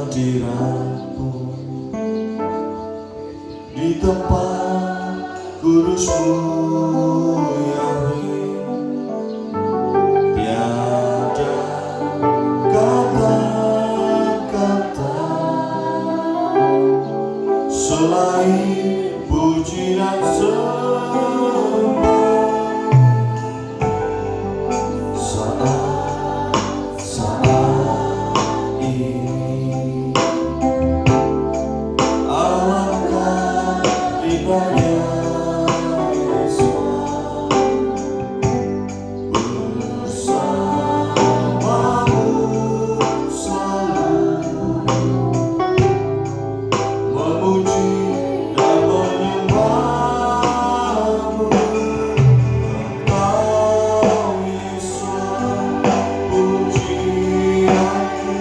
hadiratmu di tempat kudusmu Yahweh. Tiada kata-kata selain puji dan sembah saat ini. Alangkah indahnya Yesus bersamamu selalu, memuji dan menyembahmu. Engkau Yesus pujianku.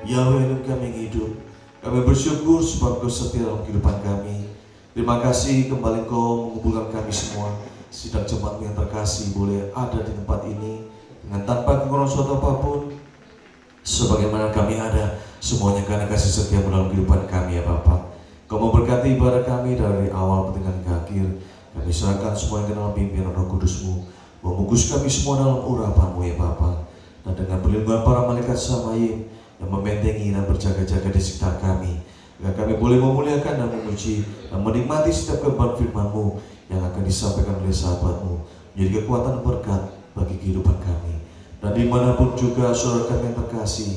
Yahweh Elohim kami yang hidup. Kami bersyukur sebab Kau setia dalam kehidupan kami. Terima kasih kembali Kau mengumpulkan kami semua sidang jemaat yang terkasih boleh ada di tempat ini dengan tanpa kekurangan suatu apapun. Sebagaimana kami ada, semuanya karena kasih setiamu dalam kehidupan kami ya Bapa. Kau memberkati ibadah kami dari awal pertengahan ke akhir. Kami serahkan semua yang dalam pimpinan Roh Kudus-Mu. Membungkus kami semua dalam urapan-Mu ya Bapa. Dan dengan perlindungan para malaikat Samayim yang membentengi dan berjaga-jaga di sekitar kami, agar kami boleh memuliakan dan memuji dan menikmati setiap kebenaran firman-Mu yang akan disampaikan oleh sahabat-Mu, menjadi kekuatan berkat bagi kehidupan kami. Dan dimanapun juga saudara kami yang terkasih,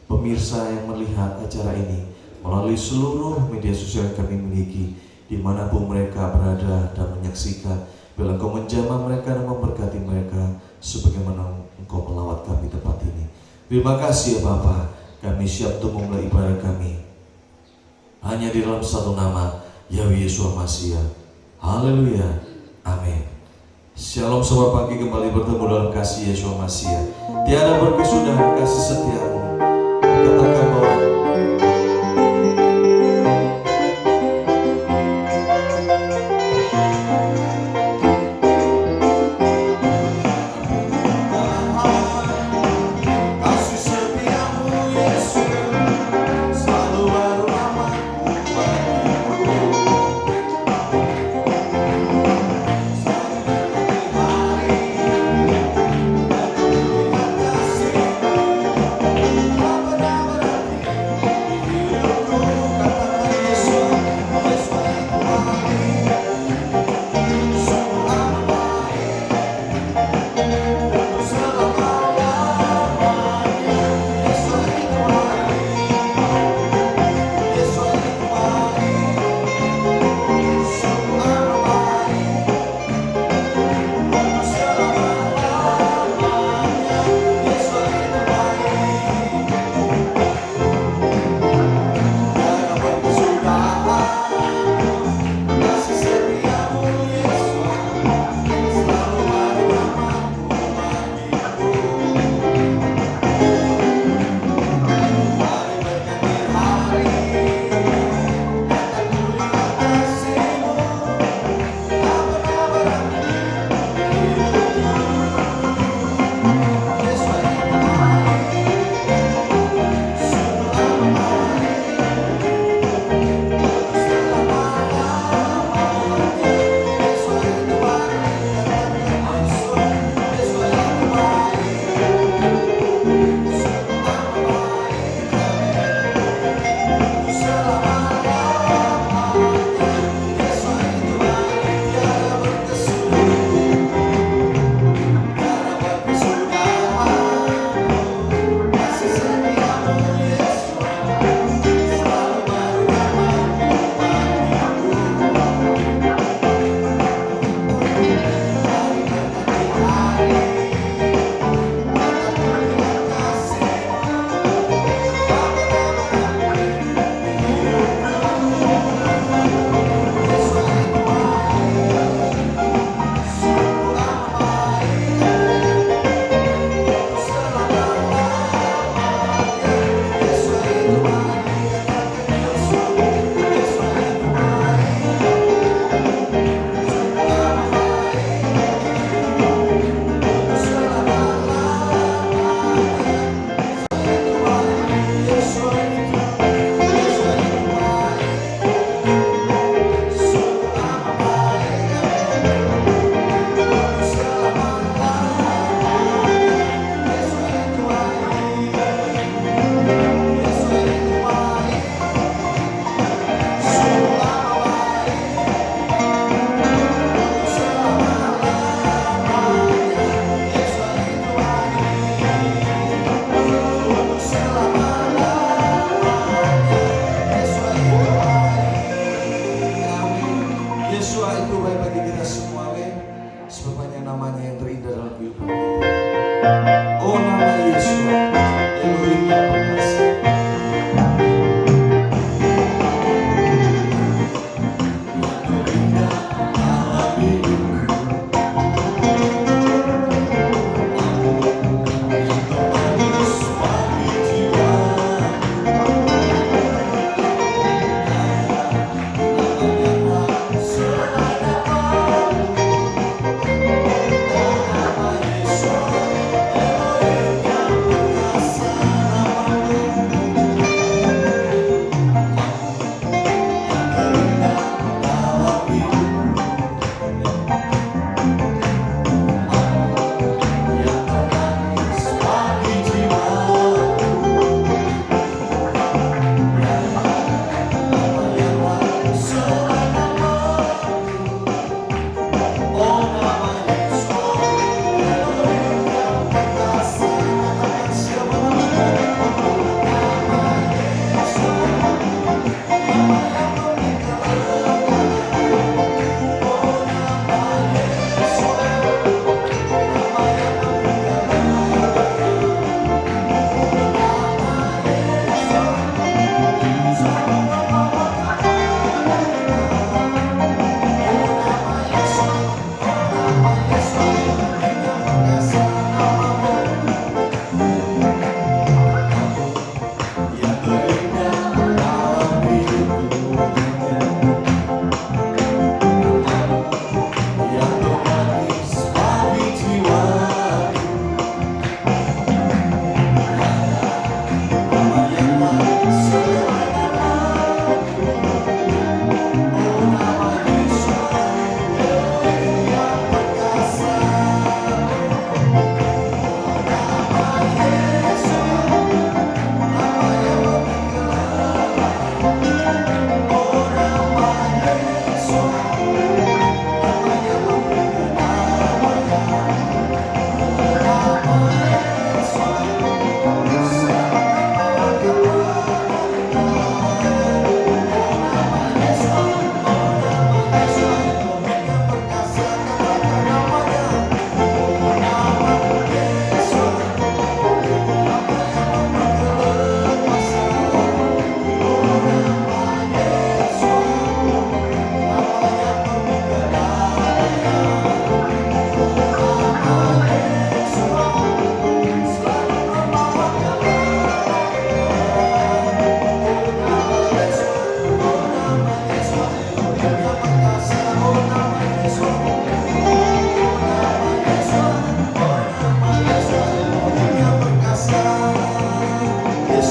pemirsa yang melihat acara ini melalui seluruh media sosial yang kami miliki, dimanapun mereka berada dan menyaksikan, bila Engkau menjamah mereka dan memberkati mereka sebagaimana Engkau melawat kami tempat ini. Terima kasih ya Bapa, kami siap untuk memulai ibadah kami hanya di dalam satu nama, Yahweh Yeshua Mashiach. Haleluya, amin. Shalom, selamat pagi, kembali bertemu dalam kasih Yeshua Mashiach. Tiada berkesudahan kasih setiamu. Katakan bahwa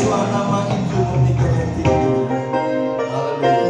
nama itu memikirkan tinggi. Haleluya.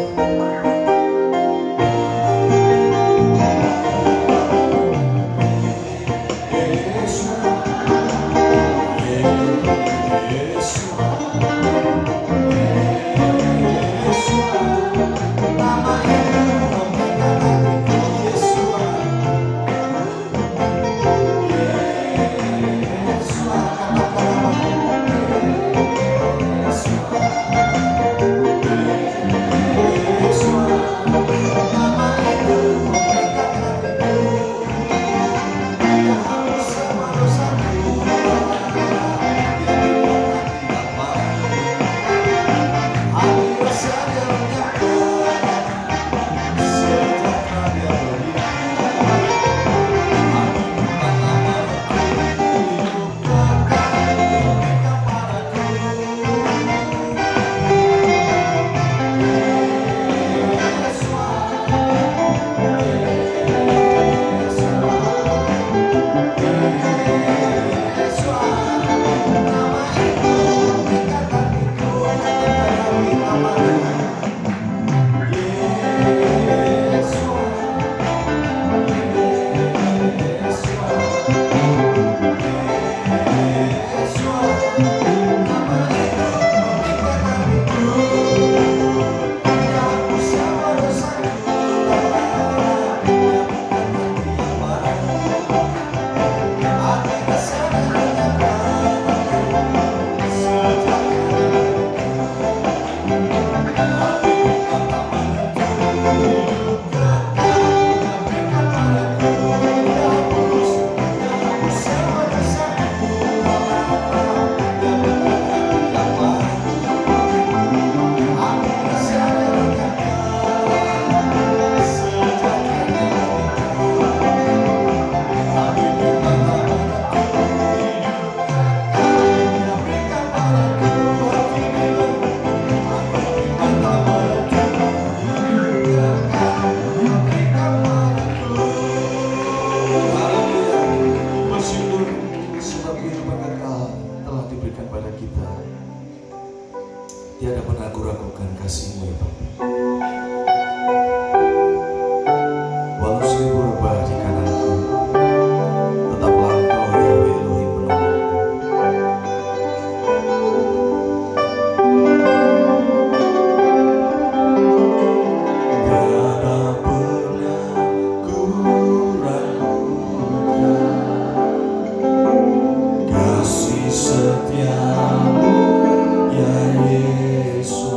Tiada pernah aku ragukan kasih-Mu ya Bapa. Walau seribu rebah di kananku, tetaplah Engkau Yahweh Elohim menolongku. Tiada pernah ku ragukan kasih setia-Mu ya Yesus.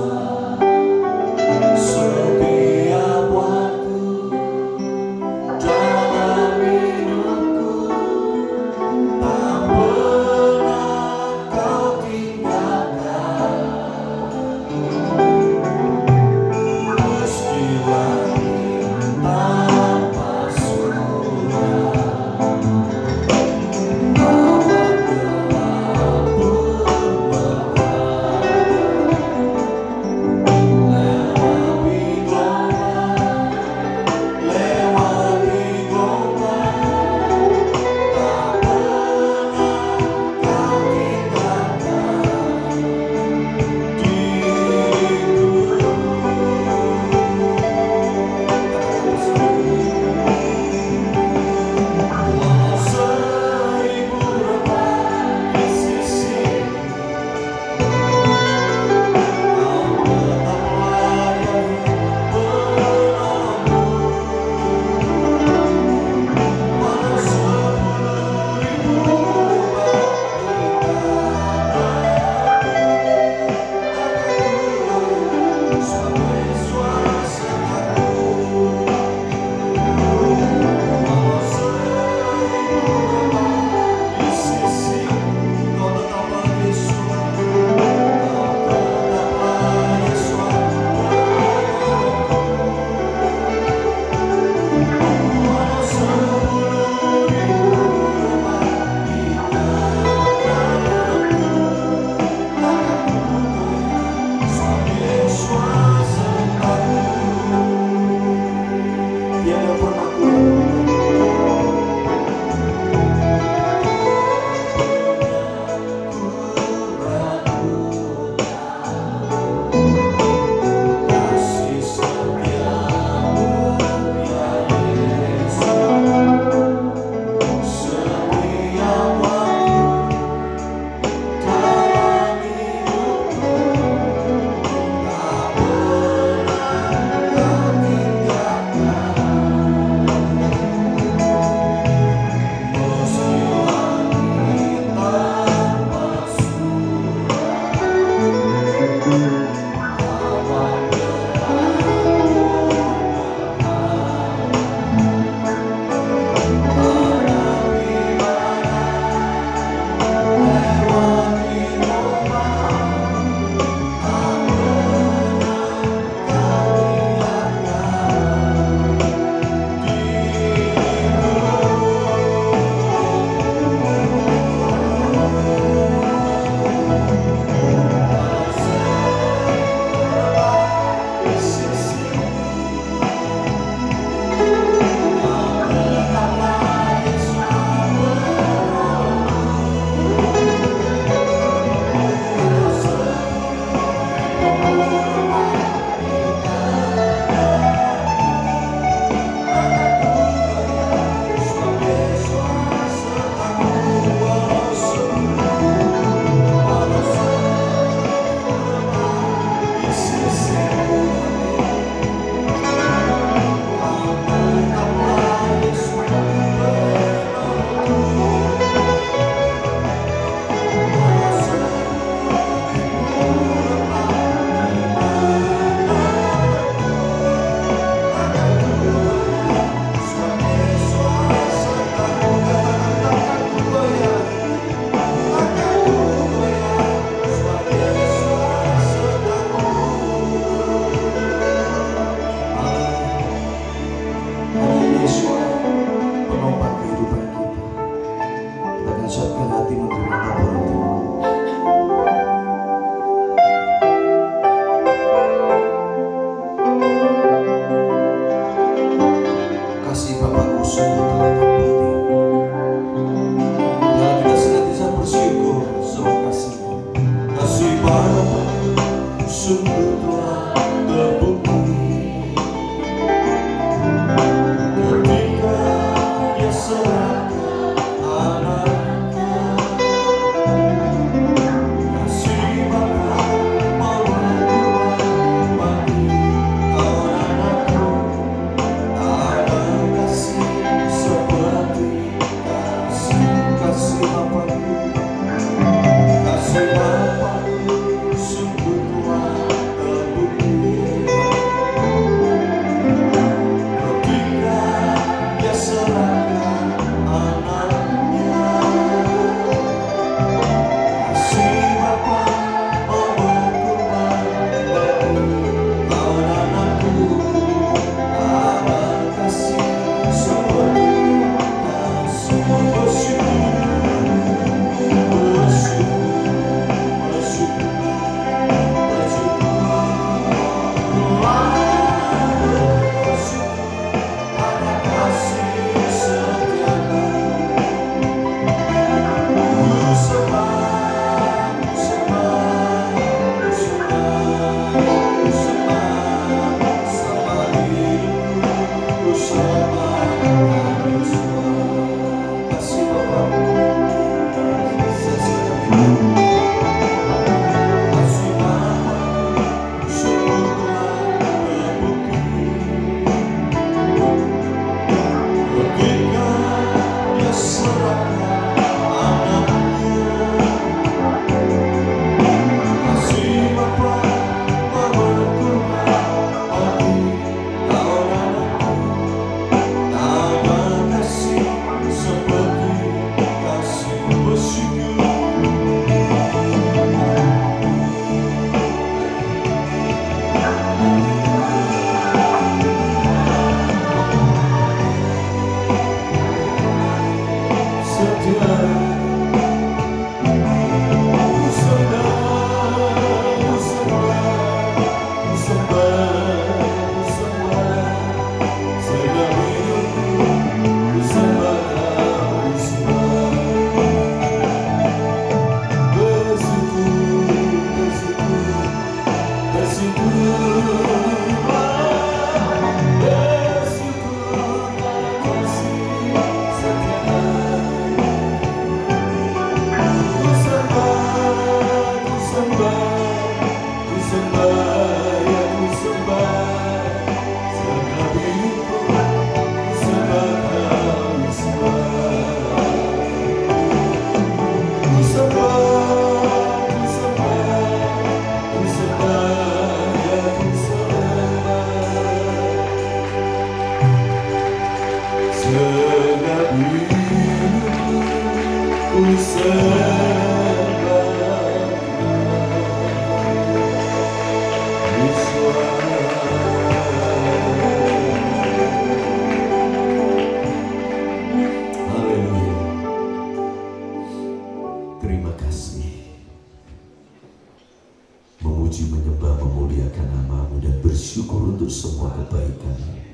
memuji, menyembah, memuliakan nama-Mu dan bersyukur untuk semua kebaikan-Mu.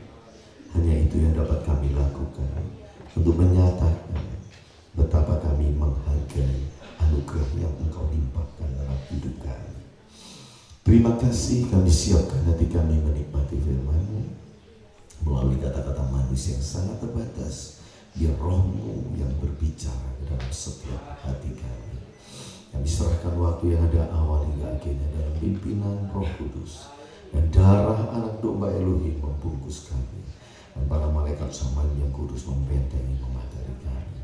Hanya itu yang dapat kami lakukan untuk menyatakan betapa kami menghargai anugerah yang Engkau limpahkan dalam hidup kami. Terima kasih, kami siapkan hati kami menikmati firman-Mu melalui kata-kata manusia yang sangat terbatas. Biar Roh-Mu yang berbicara ke dalam setiap hati kami. Kami serahkan waktu yang ada awal hingga akhirnya dalam pimpinan Roh Kudus, dan darah anak domba Elohim membungkus kami, dan para malaikat Samad yang kudus membentengi memateri kami.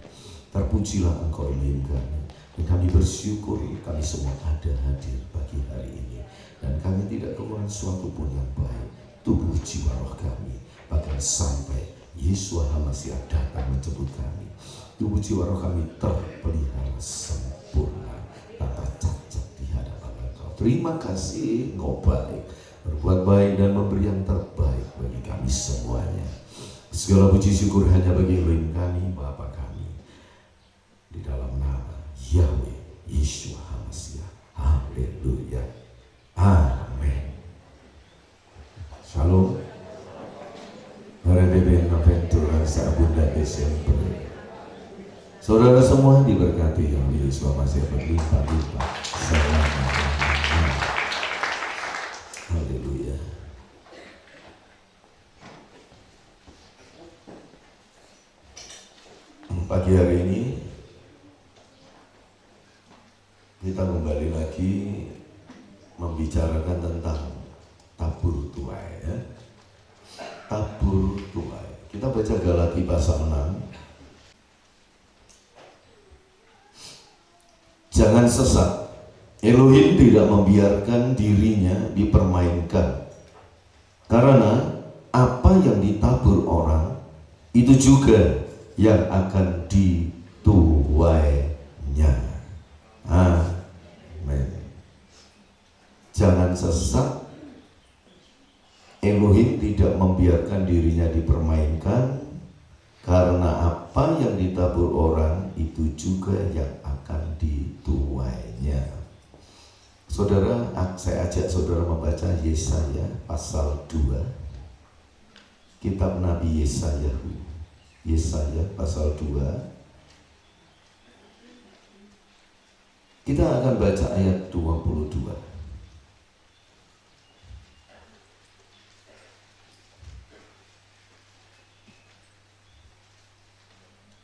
Terpujilah Engkau Elohim kami, dan kami bersyukur kami semua ada hadir pagi hari ini, dan kami tidak kekurangan suatu pun yang baik, tubuh jiwa roh kami, bahkan sampai Yesus HaMasiah datang menjemput kami. Tubuh jiwa roh kami terpelihara sempurna tanpa cacat di hadapan Engkau. Terima kasih, Engkau baik, berbuat baik dan memberi yang terbaik bagi kami semuanya. Segala puji syukur hanya bagi Elohim kami, Bapa kami, di dalam nama Yahweh Yesus HaMasiah. Haleluya. Amin. Shalom. Reventura Sabunda Desember. Saudara semua diberkati yang Yesus HaMasiah berlimpah-limpah. Selama-lamanya. Haleluya. Pagi hari ini kita kembali lagi membicarakan tentang tabur tuai, ya. Tabur tuai. Kita baca Galati pasal 6. Jangan sesat. Elohim tidak membiarkan dirinya dipermainkan. Karena apa yang ditabur orang, itu juga yang akan dituainya. Amin. Jangan sesat. Elohim tidak membiarkan dirinya dipermainkan. Karena apa yang ditabur orang, itu juga yang akan dituainya. Saudara, saya ajak saudara membaca Yesaya pasal 2. Kitab Nabi Yesaya. Yesaya pasal 2. Kita akan baca ayat 22.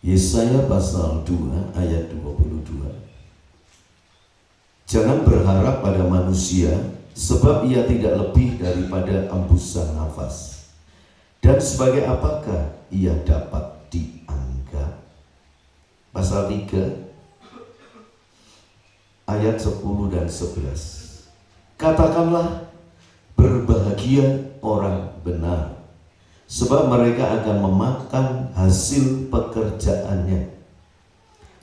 Yesaya pasal 2 ayat 22. Jangan berharap pada manusia, sebab ia tidak lebih daripada embusan nafas. Dan sebagai apakah ia dapat dianggap? Pasal 3 ayat 10 dan 11. Katakanlah, berbahagia orang benar, sebab mereka akan memakan hasil pekerjaannya.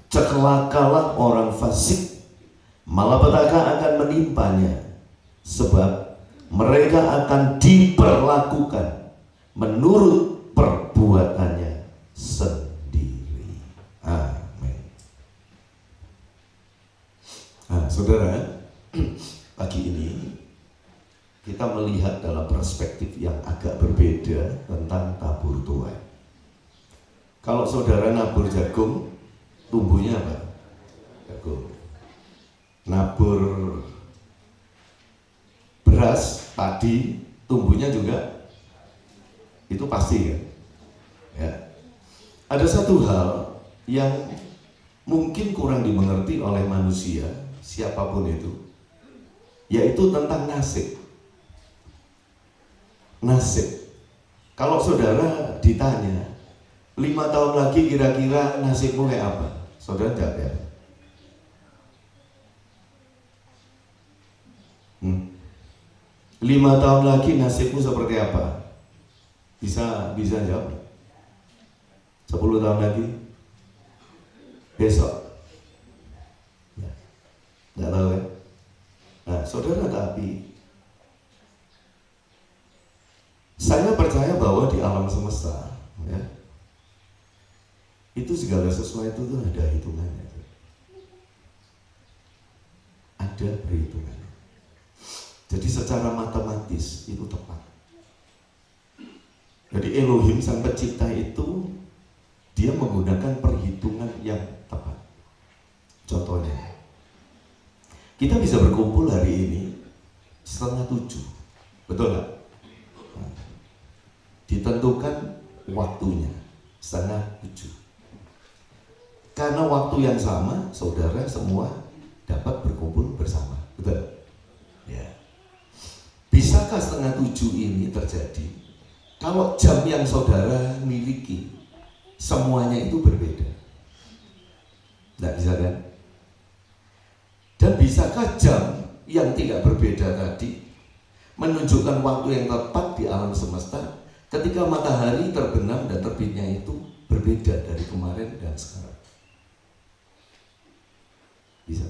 Celakalah orang fasik, malapetaka akan menimpanya, sebab mereka akan diperlakukan menurut perbuatannya sendiri. Amin. Saudara, pagi ini kita melihat dalam perspektif yang agak berbeda tentang tabur tuai. Kalau saudara nabur jagung, tumbuhnya apa? Jagung. Nabur beras, padi, tumbuhnya juga itu pasti kan? Ya. Ada satu hal yang mungkin kurang dimengerti oleh manusia, siapapun itu, yaitu tentang nasib. Nasib. Kalau saudara ditanya 5 tahun lagi kira-kira nasibmu kayak apa? Saudara jawab ya. 5 tahun lagi nasibmu seperti apa? Bisa jawab. 10 tahun lagi? Besok? Ya. Nggak tahu ya? Nah, saudara, tapi saya percaya bahwa di alam semesta, ya, itu segala sesuatu itu ada hitungannya, ada perhitungannya. Jadi secara matematis itu tepat. Jadi Elohim sang pencipta itu dia menggunakan perhitungan yang tepat. Contohnya, kita bisa berkumpul hari ini 6:30, betul nggak? Nah, ditentukan waktunya 6:30. Karena waktu yang sama, saudara semua dapat berkumpul bersama, betul? Ya. Bisakah 6:30 ini terjadi kalau jam yang saudara miliki semuanya itu berbeda? Tidak bisa kan? Dan bisakah jam yang tidak berbeda tadi menunjukkan waktu yang tepat di alam semesta ketika matahari terbenam dan terbitnya itu berbeda dari kemarin dan sekarang? Bisa?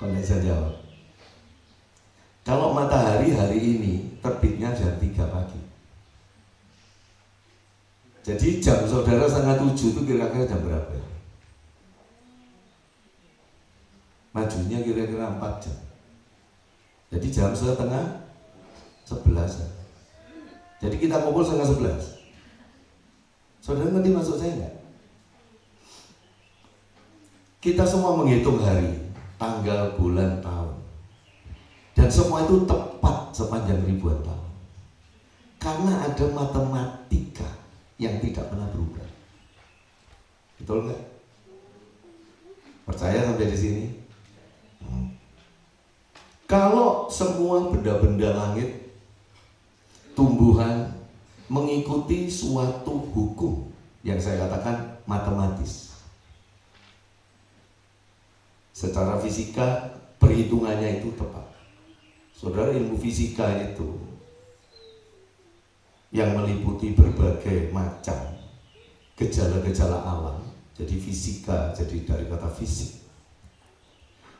Kalau tidak bisa jawab. Kalau matahari hari ini terbitnya jam 3 pagi, jadi jam saudara 6:30 itu kira-kira jam berapa? Majunya kira-kira 4 jam. Jadi jam 10:30. Jadi kita kumpul 10:30. Saudara ngerti maksud saya enggak? Kita semua menghitung hari, tanggal, bulan, tahun. Dan semua itu tepat sepanjang ribuan tahun. Karena ada matematika yang tidak pernah berubah. Betul nggak? Percaya sampai di sini? Kalau semua benda-benda langit, tumbuhan mengikuti suatu hukum yang saya katakan matematis, secara fisika perhitungannya itu tepat. Saudara, ilmu fisika itu yang meliputi berbagai macam gejala-gejala alam. Jadi fisika, jadi dari kata fisik,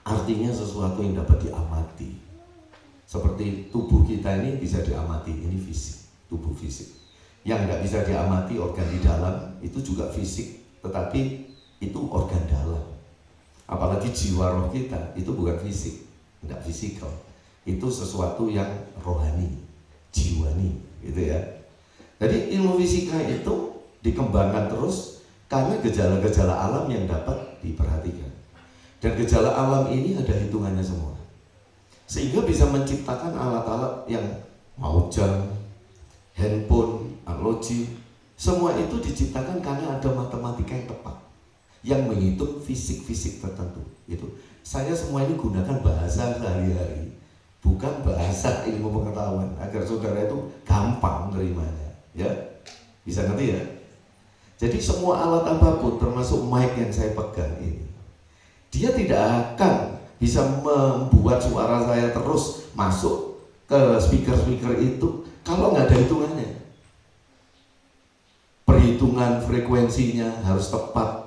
artinya sesuatu yang dapat diamati. Seperti tubuh kita ini bisa diamati, ini fisik, tubuh fisik. Yang tidak bisa diamati, organ di dalam, itu juga fisik, tetapi itu organ dalam. Apalagi jiwa roh kita, itu bukan fisik, tidak fisikal. Itu sesuatu yang rohani, jiwani, gitu ya. Jadi ilmu fisika itu dikembangkan terus karena gejala-gejala alam yang dapat diperhatikan. Dan gejala alam ini ada hitungannya semua, sehingga bisa menciptakan alat-alat yang mau jam, handphone, arloji, semua itu diciptakan karena ada matematika yang tepat yang menghitung fisik-fisik tertentu. Itu saya semua ini gunakan bahasa sehari-hari, bukan bahasa ilmu pengetahuan, agar saudara itu gampang menerimanya. Ya, bisa ngerti ya? Jadi semua alat apapun, termasuk mic yang saya pegang ini, dia tidak akan bisa membuat suara saya terus masuk ke speaker-speaker itu kalau nggak ada hitungannya. Perhitungan frekuensinya harus tepat.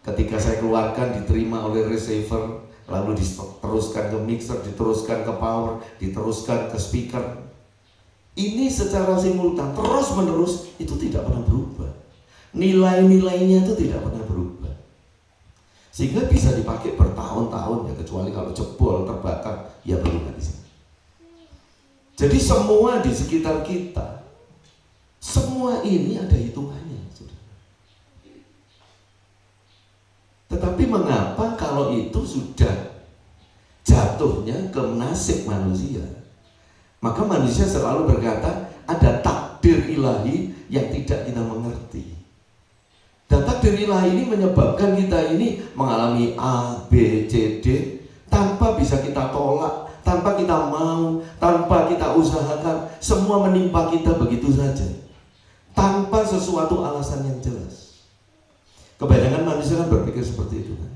Ketika saya keluarkan diterima oleh receiver, lalu diteruskan ke mixer, diteruskan ke power, diteruskan ke speaker. Ini secara simultan terus menerus, itu tidak pernah berubah. Nilai-nilainya itu tidak pernah berubah, sehingga bisa dipakai bertahun-tahun ya, kecuali kalau jebol terbakar ya baru nggak bisa. Jadi semua di sekitar kita, semua ini ada hitungannya, saudara. Tetapi mengapa kalau itu sudah jatuhnya ke nasib manusia, maka manusia selalu berkata ada takdir ilahi yang tidak kita mengerti. Dan takdir ilahi ini menyebabkan kita ini mengalami A, B, C, D tanpa bisa kita tolak, tanpa kita mau, tanpa kita usahakan. Semua menimpa kita begitu saja, tanpa sesuatu alasan yang jelas. Kebanyakan manusia kan berpikir seperti itu kan?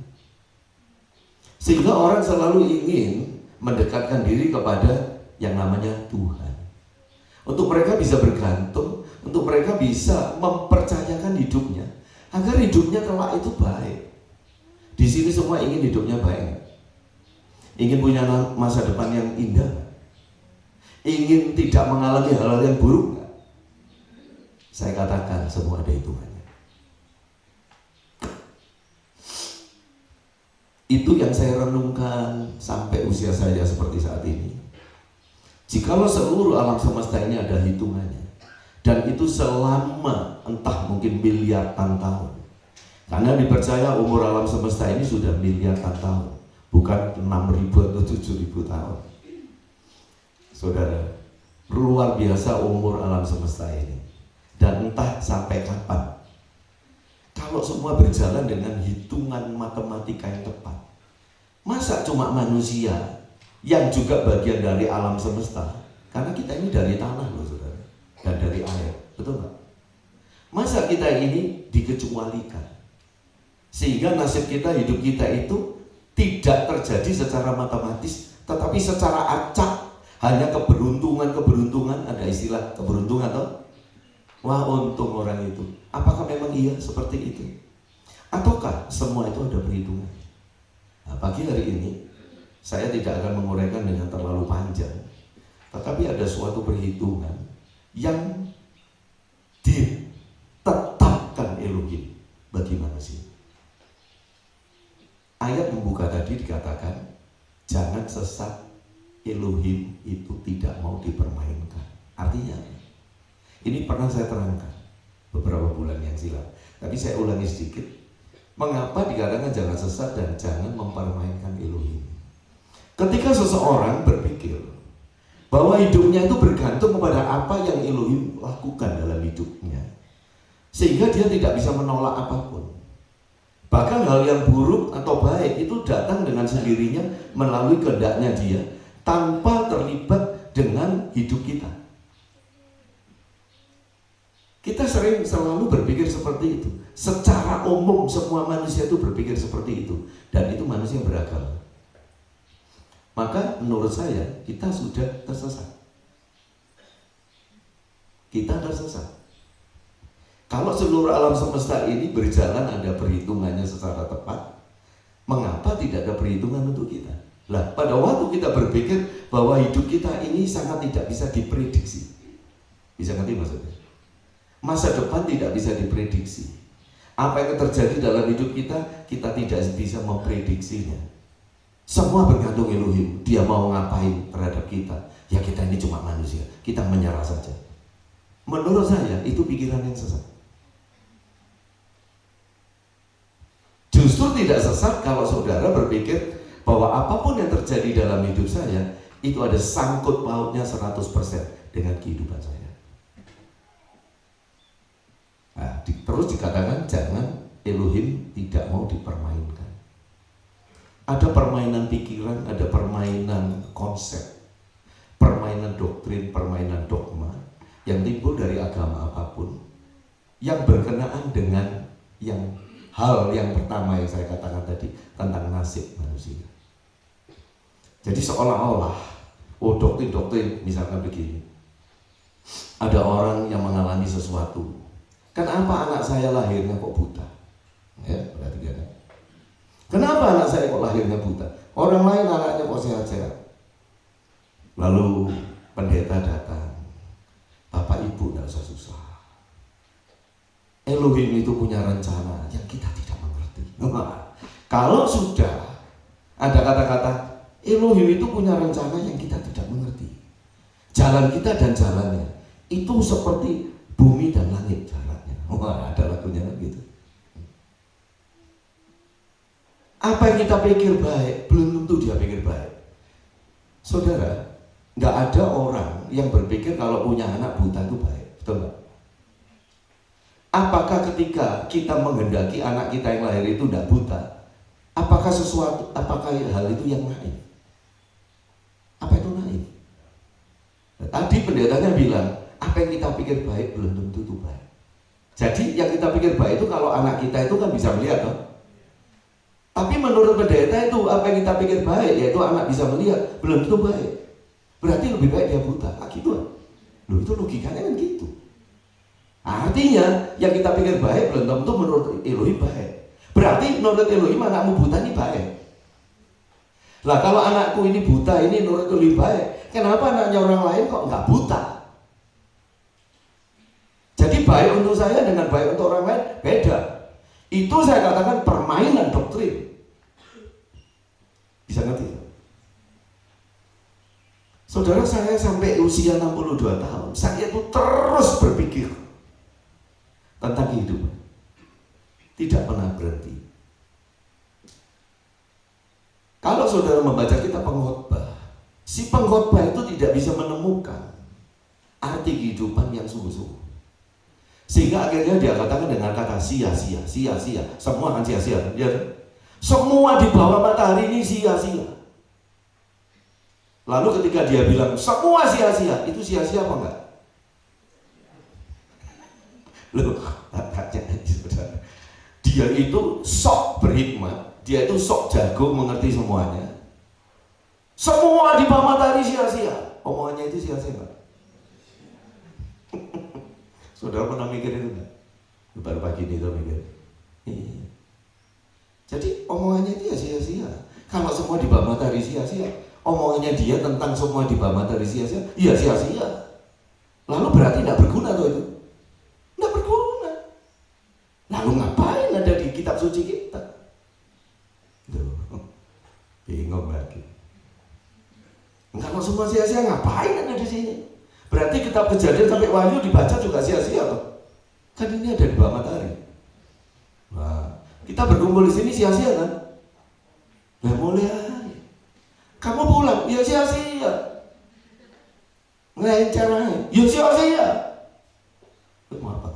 Sehingga orang selalu ingin mendekatkan diri kepada yang namanya Tuhan, untuk mereka bisa bergantung, untuk mereka bisa mempercayakan hidupnya agar hidupnya kelak itu baik. Di sini semua ingin hidupnya baik, ingin punya masa depan yang indah, ingin tidak mengalami hal-hal yang buruk. Saya katakan semua ada hitungannya. Itu yang saya renungkan sampai usia saya seperti saat ini. Jikalau seluruh alam semesta ini ada hitungannya, dan itu selama entah mungkin miliaran tahun, karena dipercaya umur alam semesta ini sudah miliaran tahun, bukan 6.000 atau 7.000 tahun. Saudara, luar biasa umur alam semesta ini, dan entah sampai kapan. Kalau semua berjalan dengan hitungan matematika yang tepat, masa cuma manusia yang juga bagian dari alam semesta? Karena kita ini dari tanah loh saudara, dan dari air, betul nggak? Masa kita ini dikecualikan sehingga nasib kita, hidup kita itu tidak terjadi secara matematis, tetapi secara acak. Hanya keberuntungan, ada istilah keberuntungan toh? Wah, untung orang itu. Apakah memang iya seperti itu? Ataukah semua itu ada perhitungan? Nah, pagi hari ini saya tidak akan menguraikan dengan terlalu panjang, tetapi ada suatu perhitungan yang ditetapkan Elohim bagi manusia. Ayat membuka tadi dikatakan, jangan sesat, Elohim itu tidak mau dipermainkan. Artinya, ini pernah saya terangkan beberapa bulan yang silam, tapi saya ulangi sedikit. Mengapa dikatakan jangan sesat dan jangan mempermainkan Elohim? Ketika seseorang berpikir bahwa hidupnya itu bergantung kepada apa yang Elohim lakukan dalam hidupnya, sehingga dia tidak bisa menolak apapun. Bahkan hal yang buruk atau baik itu datang dengan sendirinya melalui kehendaknya dia, tanpa terlibat dengan hidup kita. Kita selalu berpikir seperti itu. Secara umum semua manusia itu berpikir seperti itu, dan itu manusia beragama. Maka menurut saya kita sudah tersesat. Kita tersesat. Kalau seluruh alam semesta ini berjalan ada perhitungannya secara tepat, mengapa tidak ada perhitungan untuk kita? Lah, pada waktu kita berpikir bahwa hidup kita ini sangat tidak bisa diprediksi. Bisa ngerti maksudnya? Masa depan tidak bisa diprediksi. Apa yang terjadi dalam hidup kita tidak bisa memprediksinya. Semua bergantung Elohim. Dia mau ngapain terhadap kita? Ya kita ini cuma manusia, kita menyerah saja. Menurut saya itu pikiran yang sesat. Justru tidak sesat kalau saudara berpikir bahwa apapun yang terjadi dalam hidup saya itu ada sangkut pautnya 100% dengan kehidupan saya. Nah, terus dikatakan jangan, Elohim tidak mau dipermainkan. Ada permainan pikiran, ada permainan konsep, permainan doktrin, permainan dogma yang timbul dari agama apapun yang berkenaan dengan hal yang pertama yang saya katakan tadi tentang nasib manusia. Jadi seolah-olah, doktrin misalkan begini, ada orang yang mengalami sesuatu. Kenapa anak saya lahirnya kok buta? Ya, perhatikan. Kenapa anak saya kok lahirnya buta? Orang lain anaknya kok sehat-sehat. Lalu pendeta datang, Bapak Ibu tidak usah susah. Elohim itu punya rencana yang kita tidak mengerti. Kalau sudah ada kata-kata Elohim itu punya rencana yang kita tidak mengerti, jalan kita dan jalannya itu seperti bumi dan langit jalannya. Ada lagunya gitu. Apa yang kita pikir baik belum tentu dia pikir baik. Saudara, nggak ada orang yang berpikir kalau punya anak buta itu baik, betul nggak? Apakah ketika kita menghendaki anak kita yang lahir itu tidak buta, apakah hal itu yang naif? Apa itu naif? Nah, tadi pendetanya bilang, apa yang kita pikir baik belum tentu itu baik. Jadi yang kita pikir baik itu kalau anak kita itu kan bisa melihat, toh? Tapi menurut pendeta itu apa yang kita pikir baik, yaitu anak bisa melihat, belum tentu baik. Berarti lebih baik dia buta. Gitu. Loh, itu logikanya kan gitu. Artinya yang kita pikir baik belum tentu menurut Elohim baik. Berarti menurut Elohim anakmu buta ini baik. Lah kalau anakku ini buta ini menurut Elohim baik, kenapa anaknya orang lain kok nggak buta? Jadi baik untuk saya dengan baik untuk orang lain beda. Itu saya katakan permainan doktrin. Bisa ngerti? Saudara, saya sampai usia 62 tahun, saya itu terus berpikir tentang kehidupan. Tidak pernah berhenti. Kalau saudara membaca kitab pengkhotbah, si pengkhotbah itu tidak bisa menemukan arti kehidupan yang sungguh-sungguh. Sehingga akhirnya dia katakan dengan kata sia-sia, sia-sia. Semua akan sia-sia. Semua di bawah matahari ini sia-sia. Lalu ketika dia bilang semua sia-sia, itu sia-sia apa enggak? Loh, dia itu sok berhikmat, dia itu sok jago mengerti semuanya. Semua di bawah matahari sia-sia. Omongannya itu sia-sia enggak? Saudara pernah mikir itu enggak? Baru pagi ini tuh mikir. Jadi omongannya itu ya sia-sia. Kalau semua di bawah matahari sia-sia, omongannya dia tentang semua di bawah matahari sia-sia, iya sia-sia. Lalu berarti tidak berguna tuh itu? Tidak berguna. Lalu ngapain ada di kitab suci kita? Tuh, bingung lagi. Kalau semua sia-sia, ngapain ada di sini? Berarti kitab Kejadian sampai Wahyu dibaca juga sia-sia tuh. Kan ini ada di bawah matahari. Nah, kita berkumpul di sini sia-sia kan? Nah, mulai kamu pulang, ya sia-sia. Ngelencer aja, ya sia-sia. Itu mau apa?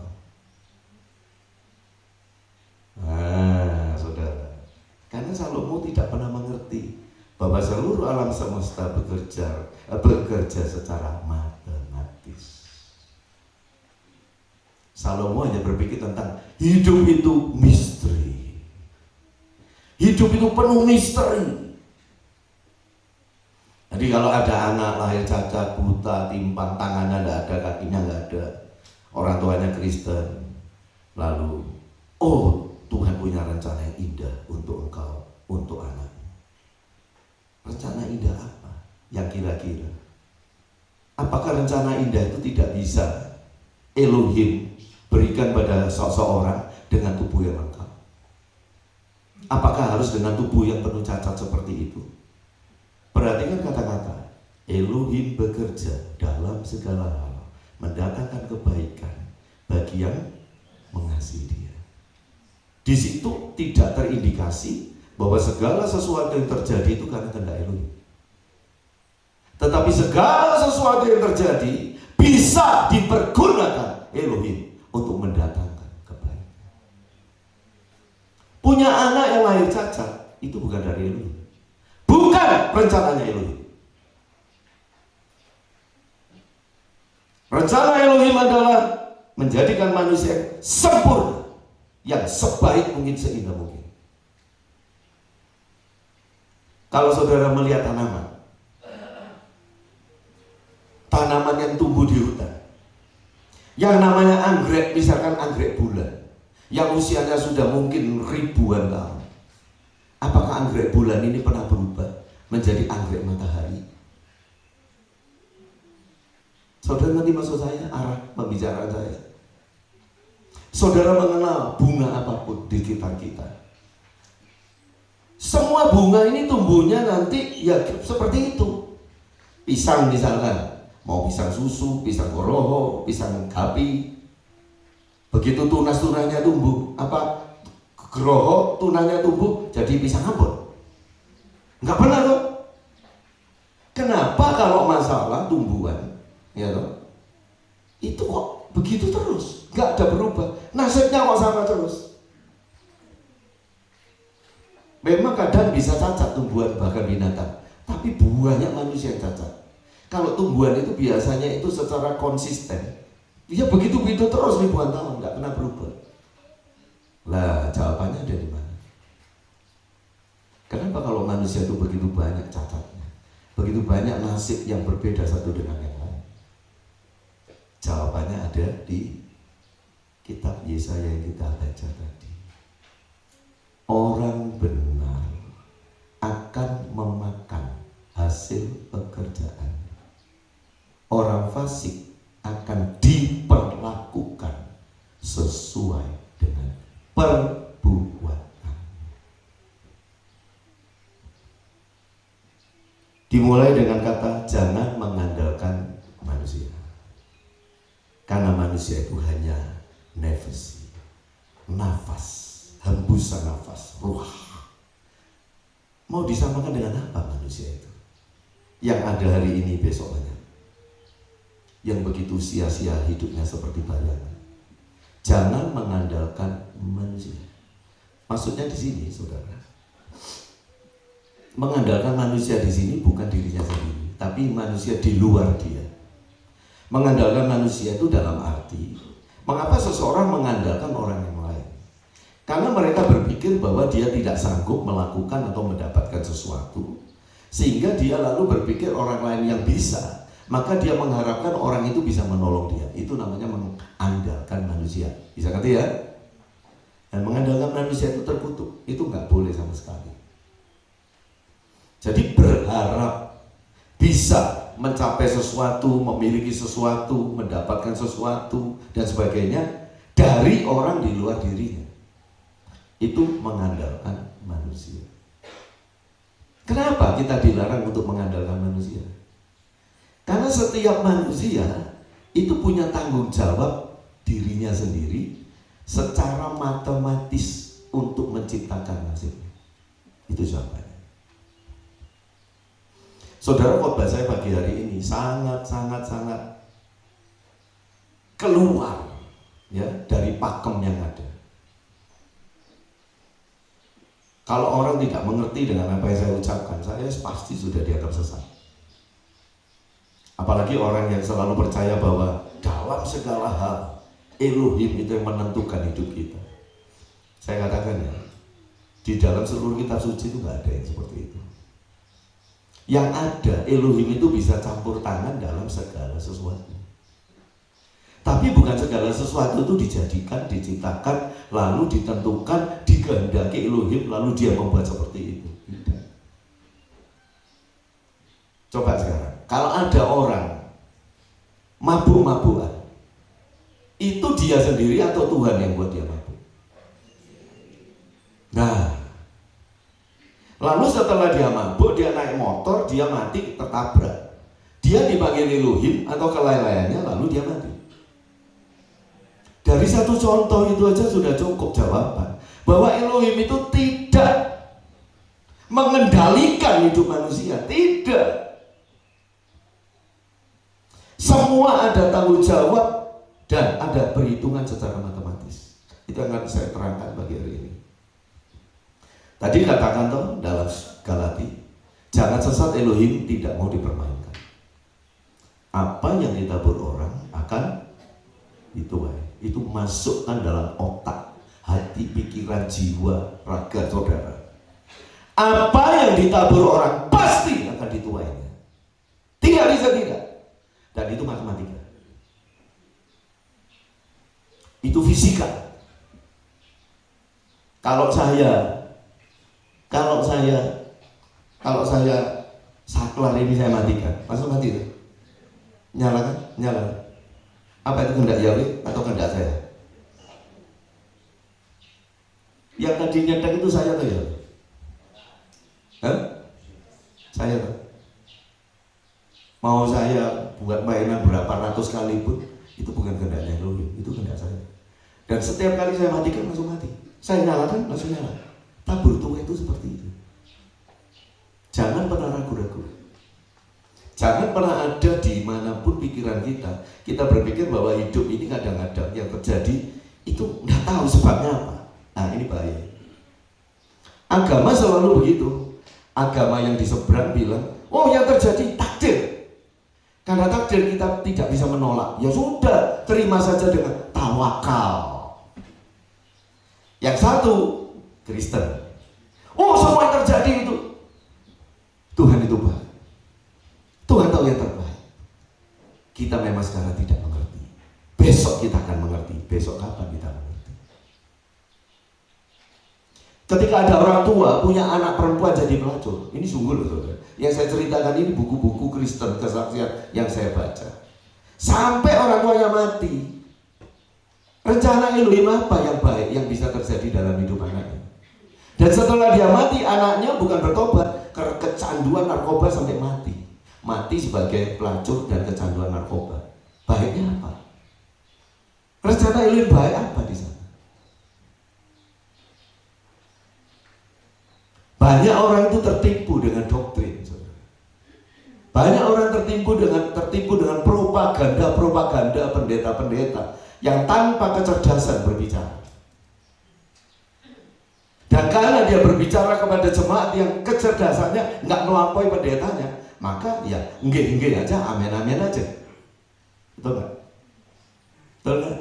Nah, saudara, karena Salomo tidak pernah mengerti bahwa seluruh alam semesta bekerja secara matematis. Salomo hanya berpikir tentang hidup itu misteri. Hidup itu penuh misteri. Jadi kalau ada anak lahir cacat, buta, timpang, tangannya tidak ada, kakinya tidak ada, orang tuanya Kristen, lalu, oh Tuhan punya rencana yang indah untuk engkau, untuk anak. Rencana indah apa? Yang kira-kira? Apakah rencana indah itu tidak bisa Elohim berikan pada seseorang dengan tubuh yang lengkap? Apakah harus dengan tubuh yang penuh cacat seperti itu? Perhatikan kata-kata Elohim bekerja dalam segala hal mendatangkan kebaikan bagi yang mengasihi Dia. Di situ tidak terindikasi bahwa segala sesuatu yang terjadi itu karena kehendak Elohim. Tetapi segala sesuatu yang terjadi bisa dipergunakan Elohim untuk mendatangkan kebaikan. Punya anak yang lahir cacat itu bukan dari Elohim. Bukan rencananya Elohim. Rencana Elohim adalah menjadikan manusia sempurna, yang sebaik mungkin, seindah mungkin. Kalau saudara melihat tanaman yang tumbuh di hutan, yang namanya anggrek, misalkan anggrek bulan, yang usianya sudah mungkin ribuan tahun. Apakah anggrek bulan ini pernah berubah menjadi anggrek matahari? Saudara nanti maksud saya, arah pembicaraan saya. Saudara mengenal bunga apapun di sekitar kita. Semua bunga ini tumbuhnya nanti ya seperti itu. Pisang misalkan, mau pisang susu, pisang goroho, pisang gapi. Begitu tunas-tunasnya tumbuh, geroho, tunanya tumbuh jadi pisang ambon. Enggak pernah tuh. Kenapa kalau masalah tumbuhan, ya toh, itu kok begitu terus, enggak ada berubah. Nasibnya kok sama terus. Memang kadang bisa cacat tumbuhan bahkan binatang, tapi buahnya manusia yang cacat. Kalau tumbuhan itu biasanya itu secara konsisten, dia begitu-begitu terus ribuan tahun, enggak pernah berubah. Lah, jawabannya dari mana? Kenapa kalau manusia itu begitu banyak cacatnya, begitu banyak nasib yang berbeda satu dengan yang lain? Jawabannya ada di kitab Yesaya yang kita baca tadi. Orang benar akan memakan hasil pekerjaan. Orang fasik akan diperlakukan sesuai dengan perbuatan. Dimulai dengan kata jangan mengandalkan manusia. Karena manusia itu hanya nafas, hembusan nafas, ruh. Mau disamakan dengan apa manusia itu? Yang ada hari ini besok banyak. Yang begitu sia-sia hidupnya seperti bayangan. Jangan mengandalkan manusia. Maksudnya di sini, saudara, mengandalkan manusia di sini bukan dirinya sendiri, tapi manusia di luar dia. Mengandalkan manusia itu dalam arti, mengapa seseorang mengandalkan orang yang lain? Karena mereka berpikir bahwa dia tidak sanggup melakukan atau mendapatkan sesuatu, sehingga dia lalu berpikir orang lain yang bisa, maka dia mengharapkan orang itu bisa menolong dia. Itu namanya mengandalkan manusia. Bisa ngerti ya? Dan mengandalkan manusia itu terkutuk, itu nggak boleh sama sekali. Jadi berharap bisa mencapai sesuatu, memiliki sesuatu, mendapatkan sesuatu, dan sebagainya dari orang di luar dirinya, itu mengandalkan manusia. Kenapa kita dilarang untuk mengandalkan manusia? Karena setiap manusia itu punya tanggung jawab dirinya sendiri secara matematis untuk menciptakan nasibnya. Itu jawabannya. Saudara, khotbah saya pagi hari ini sangat keluar ya dari pakem yang ada. Kalau orang tidak mengerti dengan apa yang saya ucapkan, saya pasti sudah dianggap sesat. Apalagi orang yang selalu percaya bahwa dalam segala hal Elohim itu yang menentukan hidup kita. Saya katakan ya, di dalam seluruh kitab suci itu nggak ada yang seperti itu. Yang ada, Elohim itu bisa campur tangan dalam segala sesuatu. Tapi bukan segala sesuatu itu dijadikan, diciptakan, lalu ditentukan, dikehendaki Elohim, lalu dia membuat seperti itu. Tidak. Coba sekarang, kalau ada orang mabuk-mabukan, itu dia sendiri atau Tuhan yang buat dia mabuk? Nah, lalu setelah dia mabuk, dia naik motor, dia mati tertabrak. Dia dipanggil Elohim atau kelalaiannya, lalu dia mati. Dari satu contoh itu aja sudah cukup jawaban bahwa Elohim itu tidak mengendalikan hidup manusia. Tidak. Semua ada tanggung jawab dan ada perhitungan secara matematis. Itu yang akan saya terangkan pagi hari ini. Tadi katakan toh dalam Galati, jangan sesat, Elohim tidak mau dipermainkan. Apa yang ditabur orang akan dituai. Itu masukkan dalam otak, hati, pikiran, jiwa, raga saudara. Apa yang ditabur orang pasti akan dituainya. Tidak bisa tidak. Dan itu matematika. Itu fisika. Kalau saya saklar ini saya matikan, masuk mati itu? Nyala kan? Nyala. Apa itu kehendak Yahweh atau kehendak saya? Yang tadi nyetek itu saya atau Yahweh? Saya tuh. Mau saya buat mainan berapa ratus kali pun itu bukan kehendaknya Yahweh, itu kehendak saya. Dan setiap kali saya matikan langsung mati. Saya nyalakan langsung nyala. Tabur Tuhan itu seperti itu. Jangan pernah ragu-ragu. Jangan pernah ada dimanapun pikiran kita berpikir bahwa hidup ini kadang-kadang yang terjadi itu nggak tahu sebabnya apa. Nah ini bahaya. Agama selalu begitu. Agama yang di seberang bilang, oh yang terjadi takdir. Karena takdir kita tidak bisa menolak. Ya sudah, terima saja dengan tawakal. Yang satu Kristen. Oh semua yang terjadi itu Tuhan itu baik. Tuhan tahu yang terbaik. Kita memang sekarang tidak mengerti. Besok kita akan mengerti. Besok kapan kita mengerti? Ketika ada orang tua punya anak perempuan jadi pelacur, ini sungguh loh saudara. Yang saya ceritakan ini buku-buku Kristen kesaksian yang saya baca. Sampai orang tuanya mati. Rencana Elohim apa yang baik yang bisa terjadi dalam hidup anaknya? Dan setelah dia mati, anaknya bukan bertobat, kecanduan narkoba sampai mati. Mati sebagai pelacur dan kecanduan narkoba. Baiknya apa? Rencana Elohim baik apa di sana? Banyak orang itu tertipu dengan doktrin, saudara. Banyak orang tertipu dengan propaganda pendeta-pendeta yang tanpa kecerdasan berbicara. Dan karena dia berbicara kepada jemaat yang kecerdasannya nggak melampaui pendetanya, maka ya enggak aja, amin aja. Betul nggak? Betul nggak?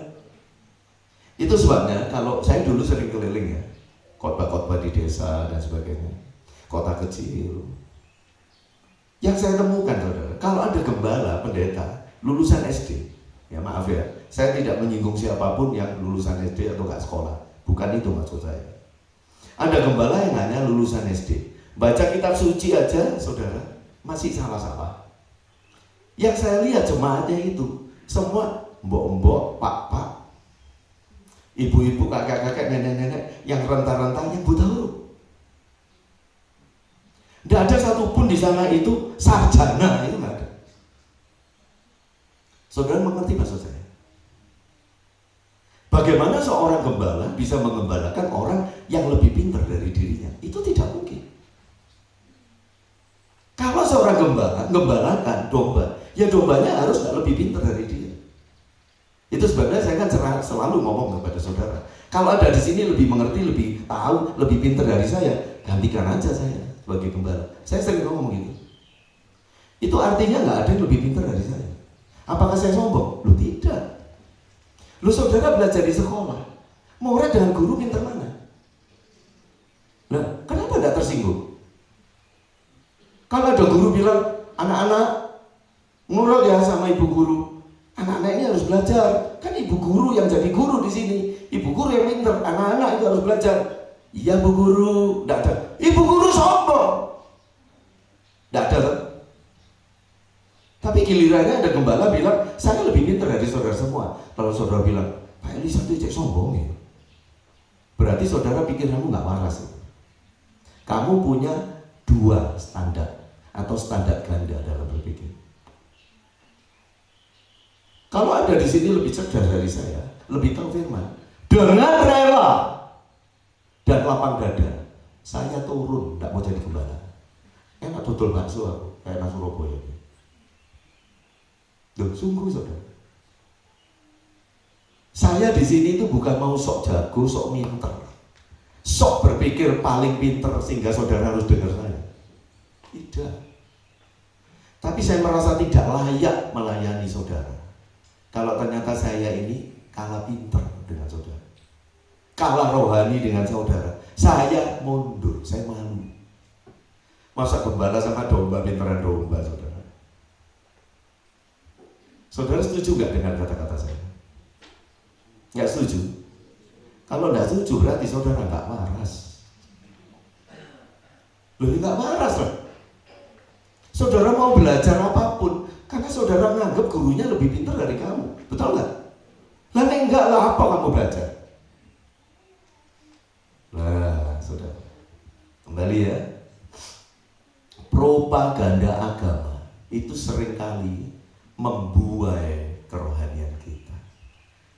Itu sebabnya kalau saya dulu sering keliling ya, khotbah-khotbah di desa dan sebagainya, kota kecil. Yang saya temukan, saudara, kalau ada gembala, pendeta, lulusan SD, ya maaf ya, saya tidak menyinggung siapapun yang lulusan SD atau nggak sekolah, bukan itu maksud saya. Ada gembala yang hanya lulusan SD, baca kitab suci aja, saudara, masih salah-salah. Yang saya lihat jemaatnya itu semua mbok-mbok, pak-pak, ibu-ibu, kakek-kakek, nenek-nenek yang renta-renta yang buta huruf. Tidak ada satupun di sana itu sarjana, itu nggak ada. Saudara mengerti maksud saya? Bagaimana seorang gembala bisa mengembalakan orang yang lebih pintar dari dirinya? Itu tidak mungkin. Kalau seorang gembala gembalakan domba, ya dombanya harus nggak lebih pintar dari dia. Itu sebenarnya saya kan selalu ngomong kepada saudara, kalau ada di sini lebih mengerti, lebih tahu, lebih pintar dari saya, gantikan aja saya sebagai gembala. Saya sering ngomong gitu. Itu artinya nggak ada yang lebih pintar dari saya. Apakah saya sombong? Loh tidak. Lu saudara belajar di sekolah, murid dengan guru pintar mana? Nah, kenapa tidak tersinggung? Kalau ada guru bilang, anak-anak nurut ya sama ibu guru, anak-anak ini harus belajar. Kan ibu guru yang jadi guru di sini, ibu guru yang pintar, anak-anak itu harus belajar. Iya bu guru, tidak ada. Ibu guru sombong, tidak ada. Tapi gilirannya ada gembala bilang, saya lebih pintar dari saudara semua. Kalau saudara bilang, Pak Eli satu cek sombong ya, berarti saudara pikir kamu nggak waras. Kamu punya dua standar atau standar ganda dalam berpikir. Kalau Anda di sini lebih cerdas dari saya, lebih tahu firman, dengan rela dan lapang dada, saya turun, tidak mau jadi gembala. Enak tutul bakso aku, kayak nasi Surabaya. Loh, sungguh saudara. Saya di sini itu bukan mau sok jago, sok minter, sok berpikir paling pinter sehingga saudara harus dengar saya. Tidak. Tapi saya merasa tidak layak melayani saudara. Kalau ternyata saya ini kalah pinter dengan saudara, kalah rohani dengan saudara, saya mundur, saya malu. Masa gembala sama domba pinteran domba, saudara? Saudara setuju nggak dengan kata-kata saya? Nggak setuju? Kalau nggak setuju berarti saudara nggak waras. Loh, nggak waras lah. Saudara mau belajar apapun, karena saudara menganggap gurunya lebih pintar dari kamu, betul nggak? Lah enggak lah, apa kamu belajar? Nah, saudara, kembali ya. Propaganda agama itu seringkali membuai kerohanian kita.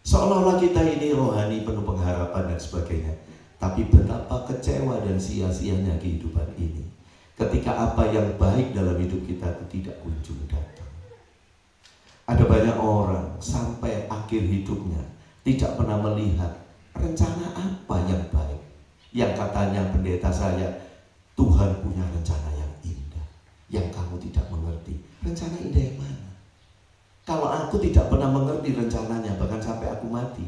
Seolah-olah kita ini rohani, penuh pengharapan dan sebagainya. Tapi betapa kecewa dan sia-sianya kehidupan ini ketika apa yang baik dalam hidup kita itu tidak kunjung datang. Ada banyak orang sampai akhir hidupnya tidak pernah melihat rencana apa yang baik. Yang katanya pendeta saya, Tuhan punya rencana yang indah, yang kamu tidak mengerti. Rencana indah yang mana? Kalau aku tidak pernah mengerti rencananya, bahkan sampai aku mati,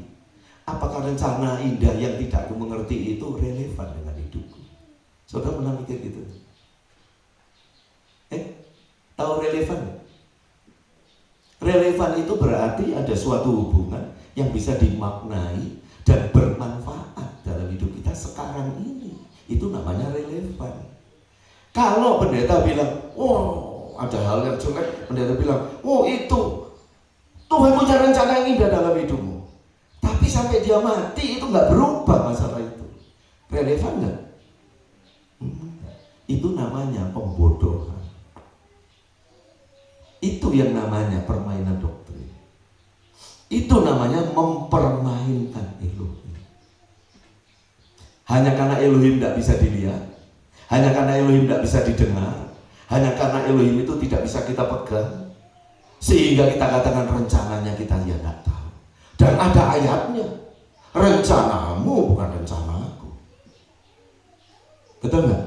apakah rencana indah yang tidak aku mengerti itu relevan dengan hidupku? Saudara pernah mikir gitu? Tahu relevan? Relevan itu berarti ada suatu hubungan yang bisa dimaknai dan bermanfaat dalam hidup kita sekarang ini. Itu namanya relevan. Kalau pendeta bilang, oh ada hal yang jelek, pendeta bilang, oh itu Tuhan punya rencana yang indah dalam hidupmu. Tapi sampai dia mati itu nggak berubah masalah itu. Relevan nggak? Itu namanya pembodohan Itu yang namanya permainan doktrin. Itu namanya mempermainkan Elohim. Hanya karena Elohim tidak bisa dilihat, hanya karena Elohim tidak bisa didengar, hanya karena Elohim itu tidak bisa kita pegang, sehingga kita katakan rencananya kita ya tidak tahu. Dan ada ayatnya, rencanamu bukan rencanaku. Betul nggak?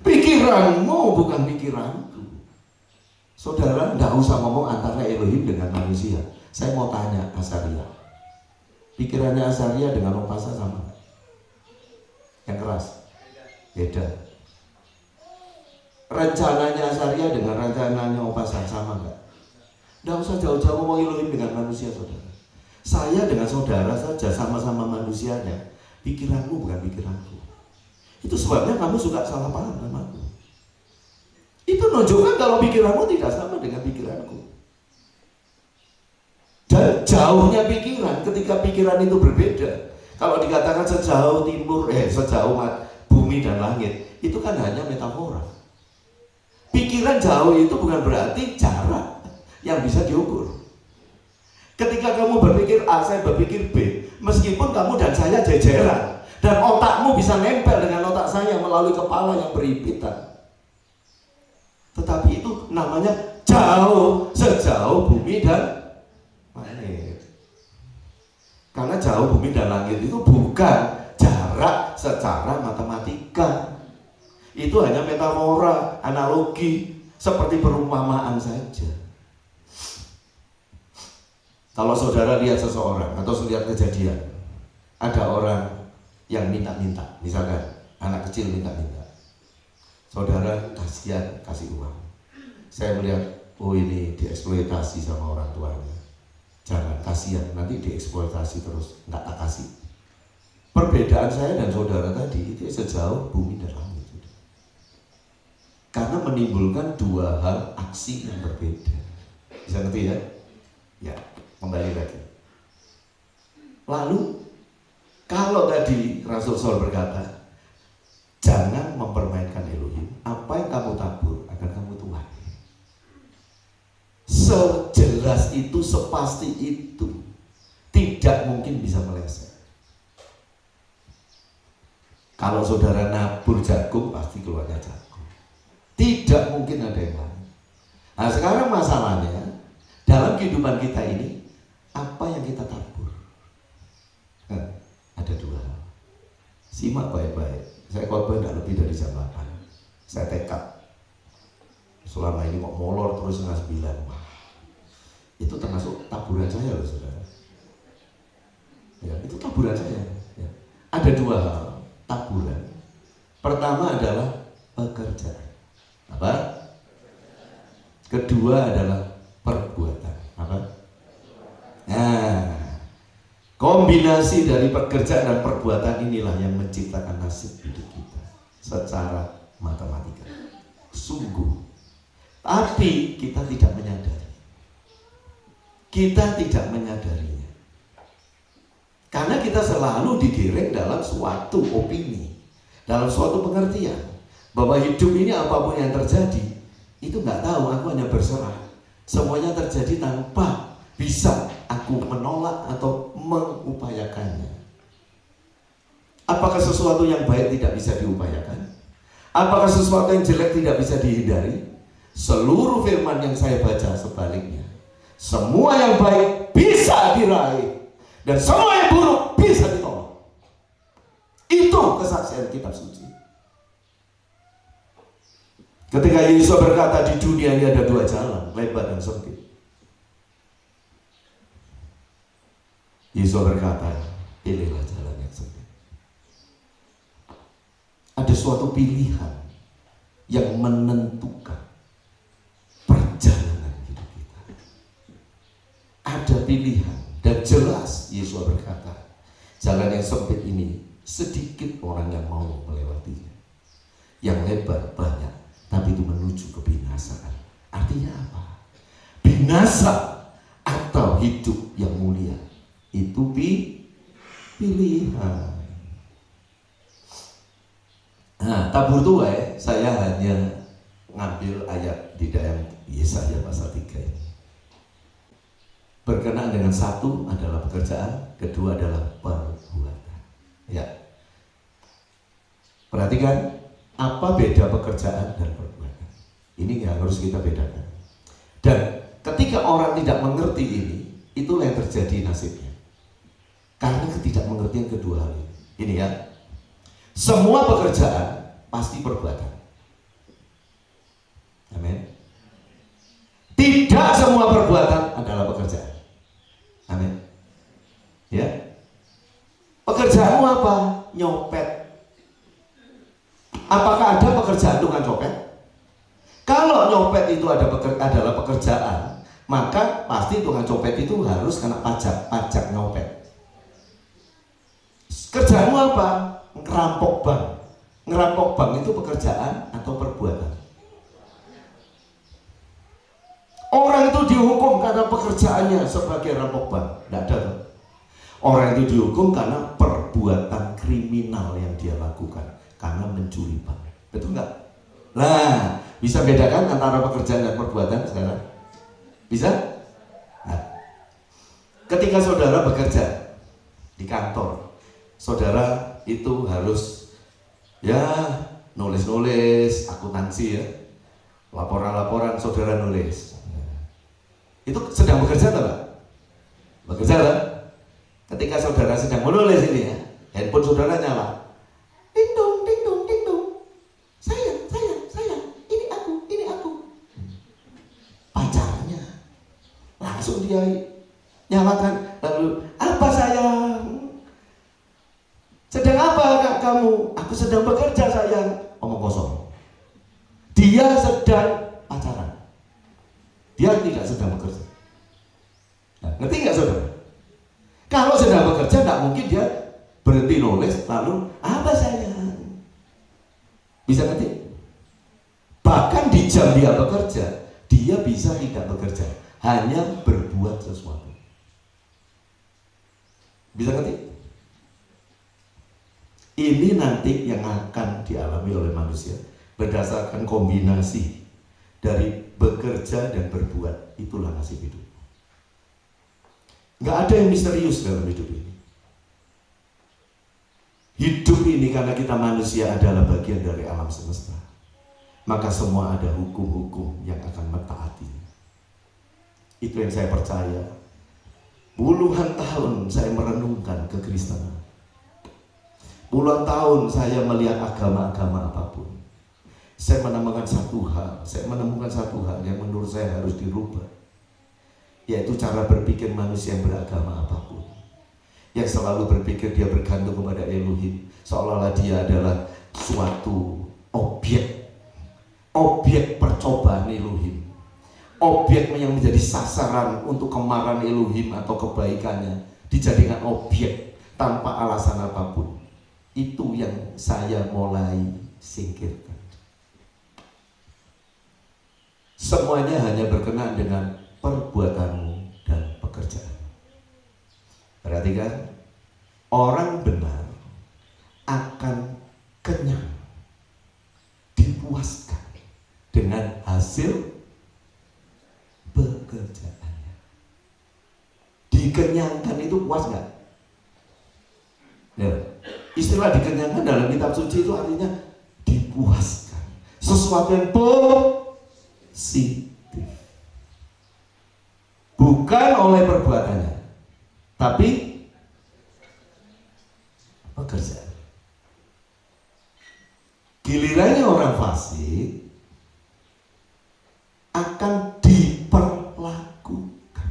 Pikiranmu bukan pikiranku. Saudara, tidak usah ngomong antara Elohim dengan manusia. Saya mau tanya Azaria, pikirannya Azaria dengan Om Pasa sama? Yang keras? Beda. Rencananya Azaria dengan rencananya Om Pasa sama nggak? Tidak usah jauh-jauh ngomong Elohim dengan manusia, saudara. Saya dengan saudara saja sama-sama manusianya. Pikiranmu bukan pikiranku. Itu sebabnya kamu suka salah paham sama aku. Itu menunjukkan kalau pikiranmu tidak sama dengan pikiranku. Dan jauhnya pikiran, ketika pikiran itu berbeda. Kalau dikatakan sejauh sejauh bumi dan langit, itu kan hanya metafora. Pikiran jauh itu bukan berarti jarak yang bisa diukur. Ketika kamu berpikir A, saya berpikir B, meskipun kamu dan saya jejeran, dan otakmu bisa nempel dengan otak saya melalui kepala yang berhimpitan, tetapi itu namanya jauh, sejauh bumi dan langit. Karena jauh bumi dan langit itu bukan jarak secara matematika. Itu hanya metafora, analogi, seperti perumpamaan saja. Kalau saudara lihat seseorang atau lihat kejadian, ada orang yang minta-minta, misalkan anak kecil minta-minta, saudara kasihan kasih uang. Saya melihat, oh ini dieksploitasi sama orang tuanya. Jangan, kasihan, nanti dieksploitasi terus, nggak tak kasih. Perbedaan saya dan saudara tadi itu sejauh bumi dan langit. Karena menimbulkan dua hal aksi yang berbeda. Bisa ngerti ya? Ya. Kembali lagi. Lalu kalau tadi Rasul Saul berkata, jangan mempermainkan Elohim. Apa yang kamu tabur akan kamu tuai. Sejelas itu, sepasti itu, tidak mungkin bisa meleset. Kalau saudara nabur jagung, pasti keluarnya jagung. Tidak mungkin ada yang lain. Nah sekarang masalahnya, dalam kehidupan kita ini, apa yang kita tabur? Ada dua hal. Simak baik-baik. Saya khotbah tidak lebih dari jam 8. Saya tekad. Selama ini kok molor terus 8:30. Wah, itu termasuk taburan saya loh saudara. Ya, itu taburan saya. Ya. Ada dua hal taburan. Pertama adalah pekerjaan. Apa? Kedua adalah perbuatan. Apa? Nah, kombinasi dari pekerjaan dan perbuatan inilah yang menciptakan nasib hidup kita secara matematika. Sungguh. Tapi kita tidak menyadari. Kita tidak menyadarinya. Karena kita selalu digiring dalam suatu opini, dalam suatu pengertian bahwa hidup ini apapun yang terjadi itu nggak tahu, aku hanya berserah. Semuanya terjadi tanpa bisa aku menolak atau mengupayakannya. Apakah sesuatu yang baik tidak bisa diupayakan? Apakah sesuatu yang jelek tidak bisa dihindari? Seluruh firman yang saya baca sebaliknya. Semua yang baik bisa diraih dan semua yang buruk bisa ditolak. Itu kesaksian kitab suci. Ketika Yesus berkata di dunia ini ada dua jalan, lebar dan sempit. Yesus berkata, pilihlah jalan yang sempit. Ada suatu pilihan yang menentukan perjalanan hidup kita. Ada pilihan dan jelas Yesus berkata, jalan yang sempit ini sedikit orang yang mau melewatinya. Yang lebar banyak, tapi itu menuju kebinasaan. Artinya apa? Binasa atau hidup yang mulia. Itu pilihan. Nah, tabur tuai saya hanya ngambil ayat di dalam Yesaya pasal 3 ini. Berkenaan dengan satu adalah pekerjaan, kedua adalah perbuatan. Ya. Perhatikan apa beda pekerjaan dan perbuatan. Ini yang harus kita bedakan. Dan ketika orang tidak mengerti ini, itulah yang terjadi nasibnya. Karena ketidakmengertian kedua hal ini. Ini ya. Semua pekerjaan pasti perbuatan. Amin. Tidak semua perbuatan adalah pekerjaan. Amin. Ya. Pekerjaanmu apa? Nyopet. Apakah ada pekerjaan tukang copet? Kalau nyopet itu adalah pekerjaan, maka pasti tukang copet itu harus kena pajak nyopet. Kerjaanmu apa? Ngerampok bank. Ngerampok bank itu pekerjaan atau perbuatan? Orang itu dihukum karena pekerjaannya sebagai rampok bank. Tidak ada tuh. Orang itu dihukum karena perbuatan kriminal yang dia lakukan, karena mencuri bank. Betul nggak? Nah, bisa bedakan antara pekerjaan dan perbuatan sekarang? Bisa? Nah, ketika saudara bekerja di kantor, saudara itu harus ya nulis-nulis akuntansi ya, laporan-laporan saudara nulis. Itu sedang bekerja atau enggak? Bekerja kan? Ketika saudara sedang menulis ini ya, handphone saudara nyala. Ding dong, ding dong, ding dong. Sayang, ini aku. Pacarnya. Langsung dia nyalakan. Lalu, apa sayang? Sedang apa kak kamu? Aku sedang bekerja sayang. Omong kosong. Dia sedang pacaran. Dia tidak sedang bekerja. Nah, ngerti nggak saudara? Kalau sedang bekerja nggak mungkin dia berhenti nulis lalu apa sayang? Bisa ngerti? Bahkan di jam dia bekerja, dia bisa tidak bekerja, hanya berbuat sesuatu. Bisa ngerti? Ini nanti yang akan dialami oleh manusia berdasarkan kombinasi dari bekerja dan berbuat. Itulah nasib hidup. Nggak ada yang misterius dalam hidup ini. Hidup ini karena kita manusia adalah bagian dari alam semesta, maka semua ada hukum-hukum yang akan mentaati. Itu yang saya percaya. Puluhan tahun saya merenungkan kekristenan. Puluhan tahun saya melihat agama-agama apapun. Saya menemukan satu hal yang menurut saya harus dirubah, yaitu cara berpikir manusia yang beragama apapun, yang selalu berpikir dia bergantung kepada Elohim, seolah-olah dia adalah suatu objek percobaan Elohim, objek yang menjadi sasaran untuk kemarahan Elohim atau kebaikannya, dijadikan objek tanpa alasan apapun. Itu yang saya mulai singkirkan. Semuanya hanya berkenaan dengan perbuatanmu dan pekerjaan. Perhatikan, orang benar akan kenyang, dipuaskan dengan hasil pekerjaannya. Dikenyangkan itu puas nggak? Ya, istilah dikenyangkan dalam kitab suci itu artinya dipuaskan. Sesuatu yang positif. Bukan oleh perbuatannya, tapi pekerjaan. Gilirannya orang fasik akan diperlakukan.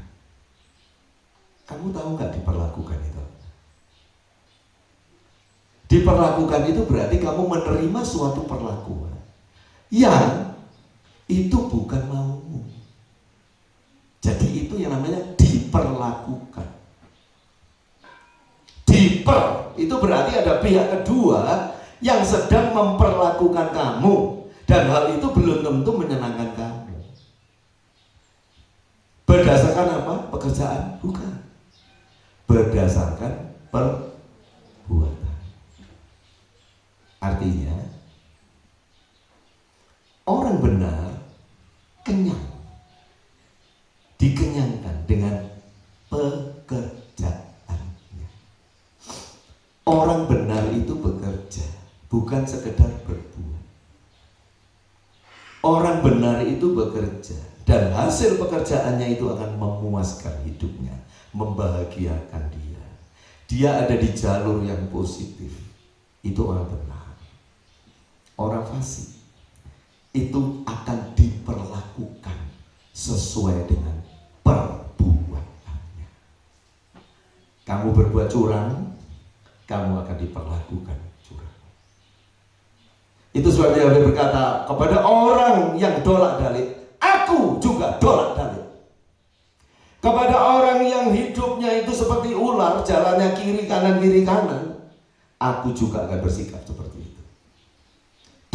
Kamu tahu nggak diperlakukan itu? Diperlakukan itu berarti kamu menerima suatu perlakuan yang itu bukan maumu. Jadi itu yang namanya diperlakukan. Itu berarti ada pihak kedua yang sedang memperlakukan kamu, dan hal itu belum tentu menyenangkan kamu. Berdasarkan apa? Pekerjaan? Bukan. Berdasarkan perbuatan. Artinya orang benar bukan sekedar berbuat. Orang benar itu bekerja, dan hasil pekerjaannya itu akan memuaskan hidupnya, membahagiakan dia. Dia ada di jalur yang positif. Itu orang benar. Orang fasik itu akan diperlakukan sesuai dengan perbuatannya. Kamu berbuat curang, kamu akan diperlakukan curang. Itu sebabnya Yahweh berkata kepada orang yang dolak-dalik, aku juga dolak-dalik. Kepada orang yang hidupnya itu seperti ular, jalannya kiri kanan, aku juga akan bersikap seperti itu.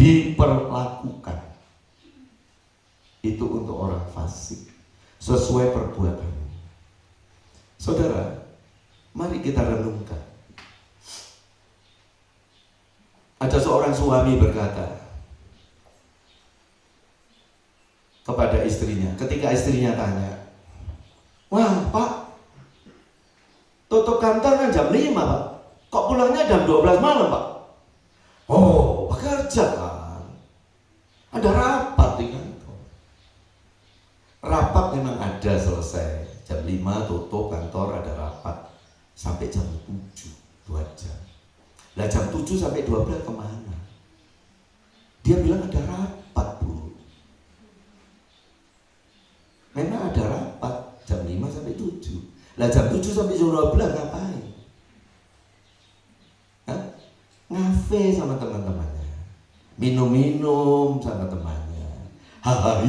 Diperlakukan. Itu untuk orang fasik, sesuai perbuatannya. Saudara, mari kita renungkan. Ada seorang suami berkata kepada istrinya, ketika istrinya tanya, "Wah Pak, tutup kantor kan jam 5 Pak, kok pulangnya jam 12 malam Pak?" "Oh, bekerja kan, ada rapat di kantor." Rapat memang ada, selesai jam 5 tutup kantor, ada rapat sampai jam 7, 2 jam. Lah jam 7 sampai 12 kemana? Dia bilang ada rapat Bu. Memang ada rapat jam 5 sampai 7. Lah jam 7 sampai jam 12 ngapain? Hah? Ngafe sama teman-temannya, minum-minum sama temannya, hahaha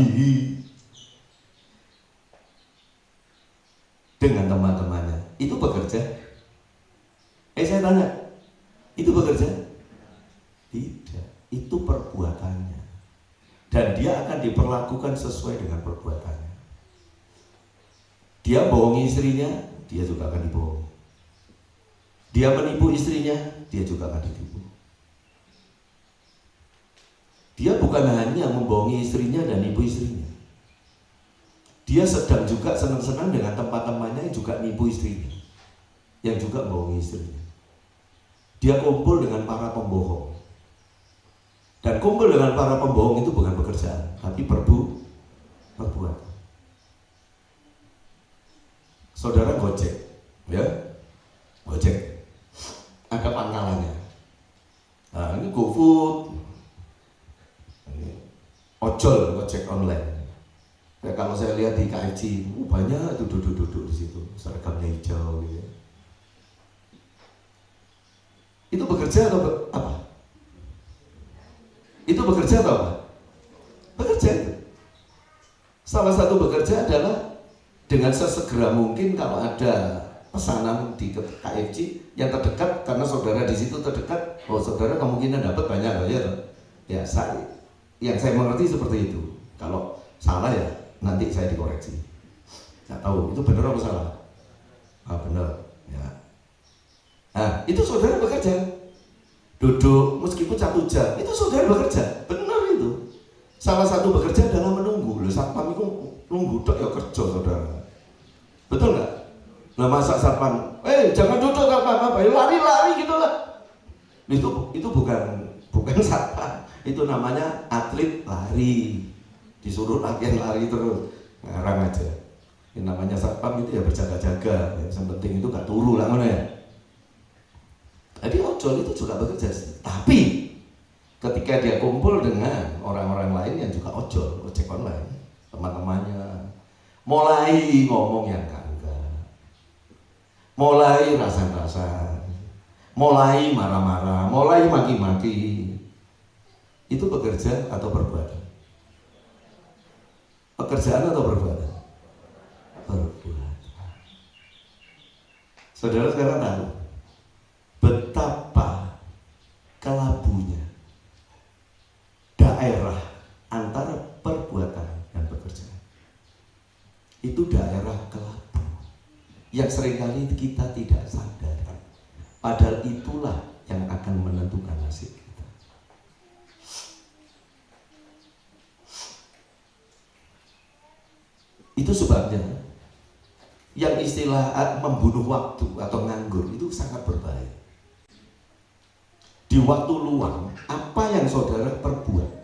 dengan teman-temannya. Itu bekerja? Saya tanya, itu bekerja? Tidak, itu perbuatannya. Dan dia akan diperlakukan sesuai dengan perbuatannya. Dia bohongi istrinya, dia juga akan dibohongi. Dia menipu istrinya, dia juga akan ditipu. Dia bukan hanya membohongi istrinya dan nipu istrinya, dia sedang juga senang-senang dengan teman-temannya yang juga nipu istrinya, yang juga membohongi istrinya. Dia kumpul dengan para pembohong. Dan kumpul dengan para pembohong itu bukan pekerjaan, tapi perbuatan. Saudara Gojek, ya, Gojek, ada pangkalannya. Nah, ini GoFood, ini ojol, Gojek online. Ya, kalau saya lihat di KFC, banyak itu duduk-duduk di situ, seragamnya hijau gitu. Itu bekerja atau apa? Itu bekerja atau apa? Bekerja itu. Salah satu bekerja adalah dengan sesegera mungkin kalau ada pesanan di KFC yang terdekat, karena saudara di situ terdekat, oh saudara kemungkinan dapat banyak loh ya. Ya, yang saya mengerti seperti itu. Kalau salah ya nanti saya dikoreksi. Nggak tahu itu benar apa salah. Benar. Ya. Nah, itu saudara bekerja. Duduk meskipun 1 jam, itu saudara bekerja. Benar itu. Salah satu bekerja adalah menunggu. Loh, satpam itu nunggu tok ya kerja saudara. Betul nggak? Nah, masa satpam, jangan duduk satpam apa? Lari-lari gitulah. Itu bukan satpam. Itu namanya atlet lari. Disuruh latihan lari terus, ngarang aja. Yang namanya satpam itu ya berjaga-jaga. Yang penting itu gak turu lah mana ya. Jadi ojol itu juga bekerja, tapi ketika dia kumpul dengan orang-orang lain yang juga ojol, ojek online, teman-temannya mulai ngomong yang enggak, mulai rasan-rasan, mulai marah-marah, mulai maki-maki. Itu bekerja atau perbuatan? Pekerjaan atau perbuatan? Perbuatan. Saudara sekarang tahu betapa kelabunya daerah antara perbuatan dan pekerjaan. Itu daerah kelabu yang seringkali kita tidak sadar, padahal itulah yang akan menentukan nasib kita. Itu sebabnya yang istilah membunuh waktu atau nganggur itu sangat berbahaya. di waktu luang, apa yang saudara perbuat?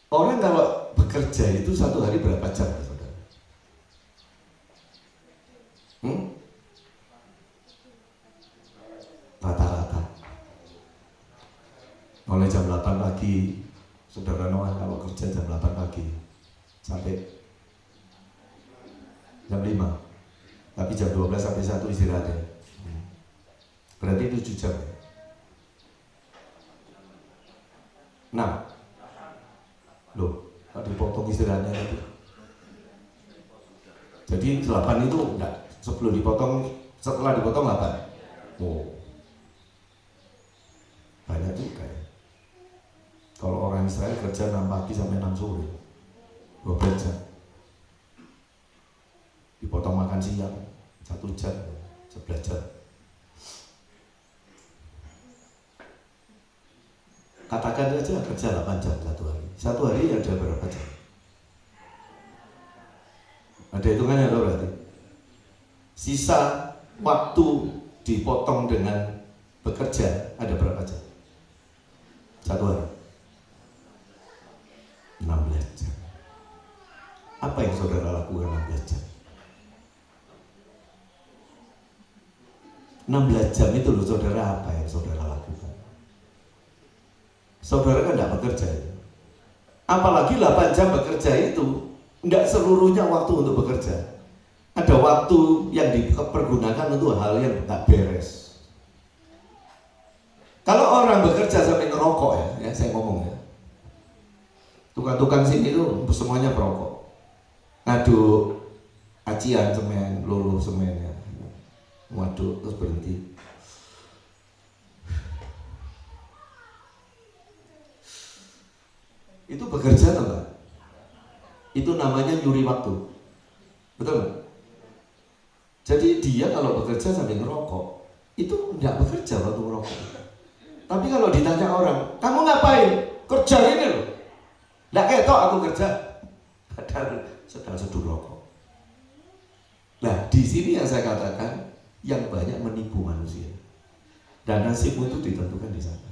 Orang kalau bekerja itu satu hari berapa jam, saudara? Rata-rata. Mulai jam 8 pagi, saudara Noah kalau kerja jam 8 pagi sampai jam 5. Tapi jam 12 sampai 1 istirahat ya. Berarti 7 jam. 6. Loh, tak dipotong istirahatnya tadi. Jadi 8 itu enggak, sebelum dipotong, setelah dipotong 8. Oh. Banyak juga ya. Kalau orang Israel kerja 6 pagi sampai 6 sore. 12 jam. Dipotong makan siang 1 jam, 11 jam. Katakan aja kerja 8 jam satu hari. Satu hari ada berapa jam? Ada hitungannya atau berarti? Sisa waktu dipotong dengan bekerja ada berapa jam? Satu hari 16 jam. Apa yang saudara lakukan 16 jam? 16 jam itu loh saudara, apa yang saudara lakukan? Saudara kan tidak bekerja ya? Apalagi 8 jam bekerja itu tidak seluruhnya waktu untuk bekerja. Ada waktu yang dipergunakan untuk hal yang tak beres. Kalau orang bekerja sampai ngerokok ya saya ngomong ya, tukang-tukang sini tuh semuanya perokok, ngaduk acian semen, luluh semennya, waduh terus berhenti. Itu bekerja atau enggak? Itu namanya nyuri waktu, betul nggak? Jadi dia kalau bekerja sambil ngerokok itu enggak bekerja waktu ngerokok. Tapi kalau ditanya orang, kamu ngapain? Kerja ini loh. Nggak ketok aku kerja. Padahal sedang seduh rokok. Nah di sini yang saya katakan yang banyak menipu manusia. Dan nasibmu itu ditentukan di sana.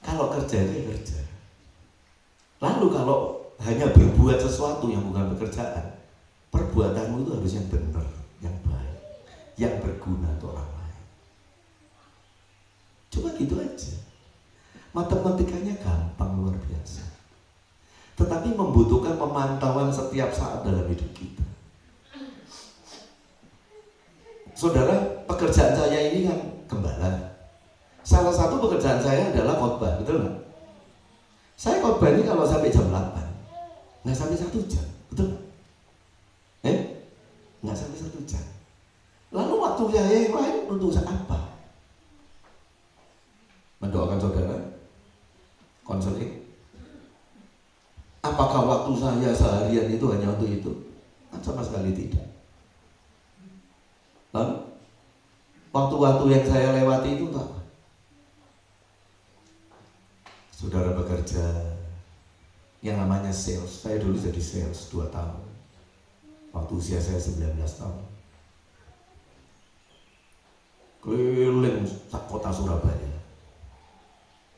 Kalau kerja itu kerja. Lalu kalau hanya berbuat sesuatu yang bukan pekerjaan, perbuatanmu itu harus yang benar, yang baik, yang berguna untuk orang lain. Cuma gitu aja. Matematikanya gampang luar biasa. Tetapi membutuhkan pemantauan setiap saat dalam hidup kita. Saudara, pekerjaan saya ini kan gembala. Salah satu pekerjaan saya adalah khotbah, betul nggak? Saya khotbah ini kalau sampai jam 8, nggak sampai 1 jam, betul nggak? Nggak sampai 1 jam. Lalu waktu saya yang lain untuk apa? Mendoakan saudara, konseling. Apakah waktu saya seharian itu hanya untuk itu? Kan sama sekali tidak. Lalu waktu-waktu yang saya lewati itu apa? Saudara bekerja yang namanya sales. Saya dulu jadi sales 2 tahun. Waktu usia saya 19 tahun. Keliling kota Surabaya.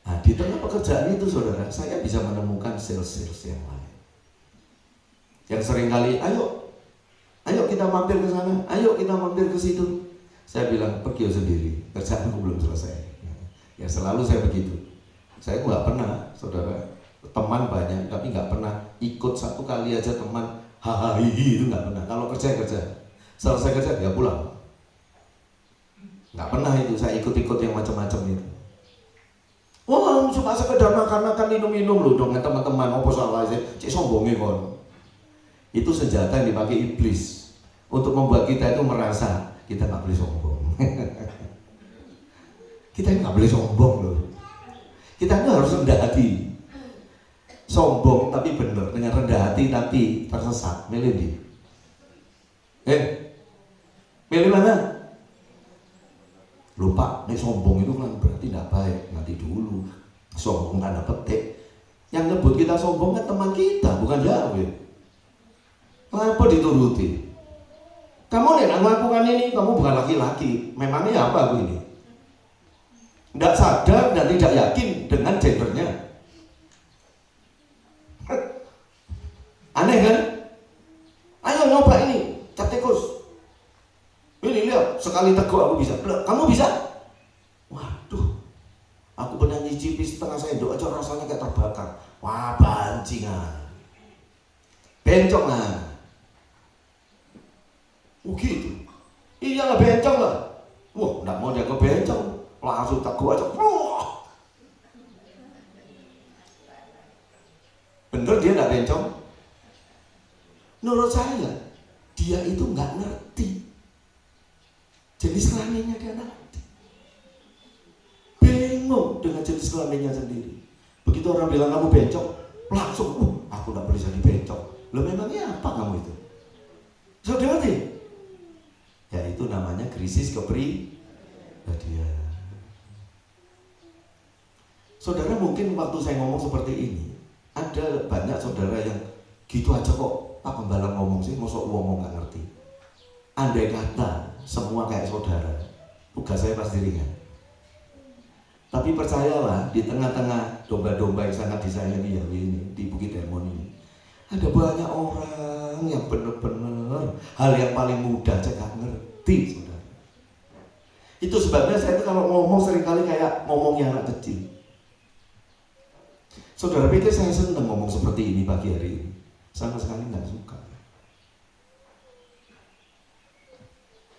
Nah, di tengah pekerjaan itu saudara, saya bisa menemukan sales-sales yang lain. Yang seringkali, ayo kita mampir ke sana, ayo kita mampir ke situ. Saya bilang, pergi sendiri, kerjaanku belum selesai. Ya selalu saya begitu. Saya nggak pernah, saudara, teman banyak, tapi nggak pernah ikut satu kali aja teman, hahaha itu nggak pernah. Kalau kerja, selesai kerja dia pulang. Nggak pernah itu, saya ikut-ikut yang macam-macam itu. Wah, cuma sekedar makan-makan, minum-minum loh dengan teman-teman, apa salah sih? Cik sombongnya kon. Itu senjata yang dipakai iblis untuk membuat kita itu merasa kita nggak boleh sombong. Kita nggak boleh sombong loh. Kita itu harus rendah hati. Sombong tapi benar, dengan rendah hati tapi tersesat. Milih di. Milih mana? Lupa, nih sombong itu kan berarti tidak baik. Nanti dulu sombong tanda petik. Yang nyebut kita sombong kan teman kita, bukan Yahweh. Kenapa dituruti? Kamu nih melakukan ini, kamu bukan laki-laki. Memangnya apa aku ini? Tidak sadar dan tidak yakin dengan gendernya. Aneh kan? Ayo nyoba ini, cap tikus. Ini lihat, sekali teguk aku bisa. Kamu bisa? Waduh, aku pernah nyicipi setengah sendok aja rasanya kayak terbakar. Wah, bancingan, bencong lah. Gitu. Iyalah bencong lah. Wah, nggak mau dia ke bencong, langsung teguk aja. Wah. Bener dia nggak bencong? Menurut saya, dia itu nggak ngerti jenis kelaminnya, dia ngerti. Bingung dengan jenis kelaminnya sendiri. Begitu orang bilang kamu bencong, langsung, aku nggak boleh jadi bencong. Lo memangnya apa kamu itu? Saudara ngerti? Ya itu namanya krisis kepribadian. Saudara mungkin waktu saya ngomong seperti ini, ada banyak saudara yang gitu aja kok Pak Pembalap ngomong sih, mosok ngomong nggak ngerti. Andai kata semua kayak saudara, tugas saya pasti ringan. Tapi percayalah, di tengah-tengah domba-domba yang sangat disayangi Yahweh ini, di Bukit Hermon ini, ada banyak orang yang benar-benar hal yang paling mudah aja nggak ngerti, saudara. Itu sebabnya saya itu kalau ngomong seringkali kayak ngomongnya anak kecil. Saudara pikir saya senang ngomong seperti ini pagi hari ini? Sama sekali nggak suka.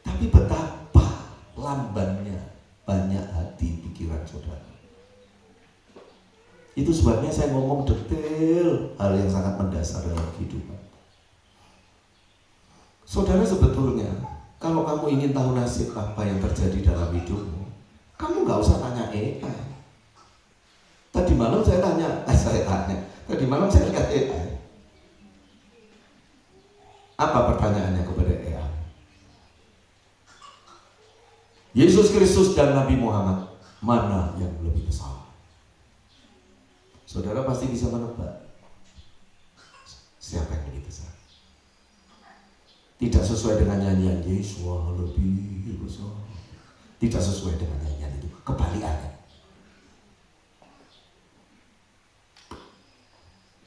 Tapi betapa lambannya banyak hati pikiran saudara. Itu sebabnya saya ngomong detail hal yang sangat mendasar dalam kehidupan. Saudara, sebetulnya kalau kamu ingin tahu nasib apa yang terjadi dalam hidupmu, kamu nggak usah tanya AI. Tadi malam saya lihat AI. Apa pertanyaannya kepada AI? Yesus Kristus dan Nabi Muhammad, mana yang lebih besar? Saudara pasti bisa menebak siapa yang lebih besar. Tidak sesuai dengan nyanyian Yesus lebih besar. Tidak sesuai dengan nyanyian itu. Kebalikannya.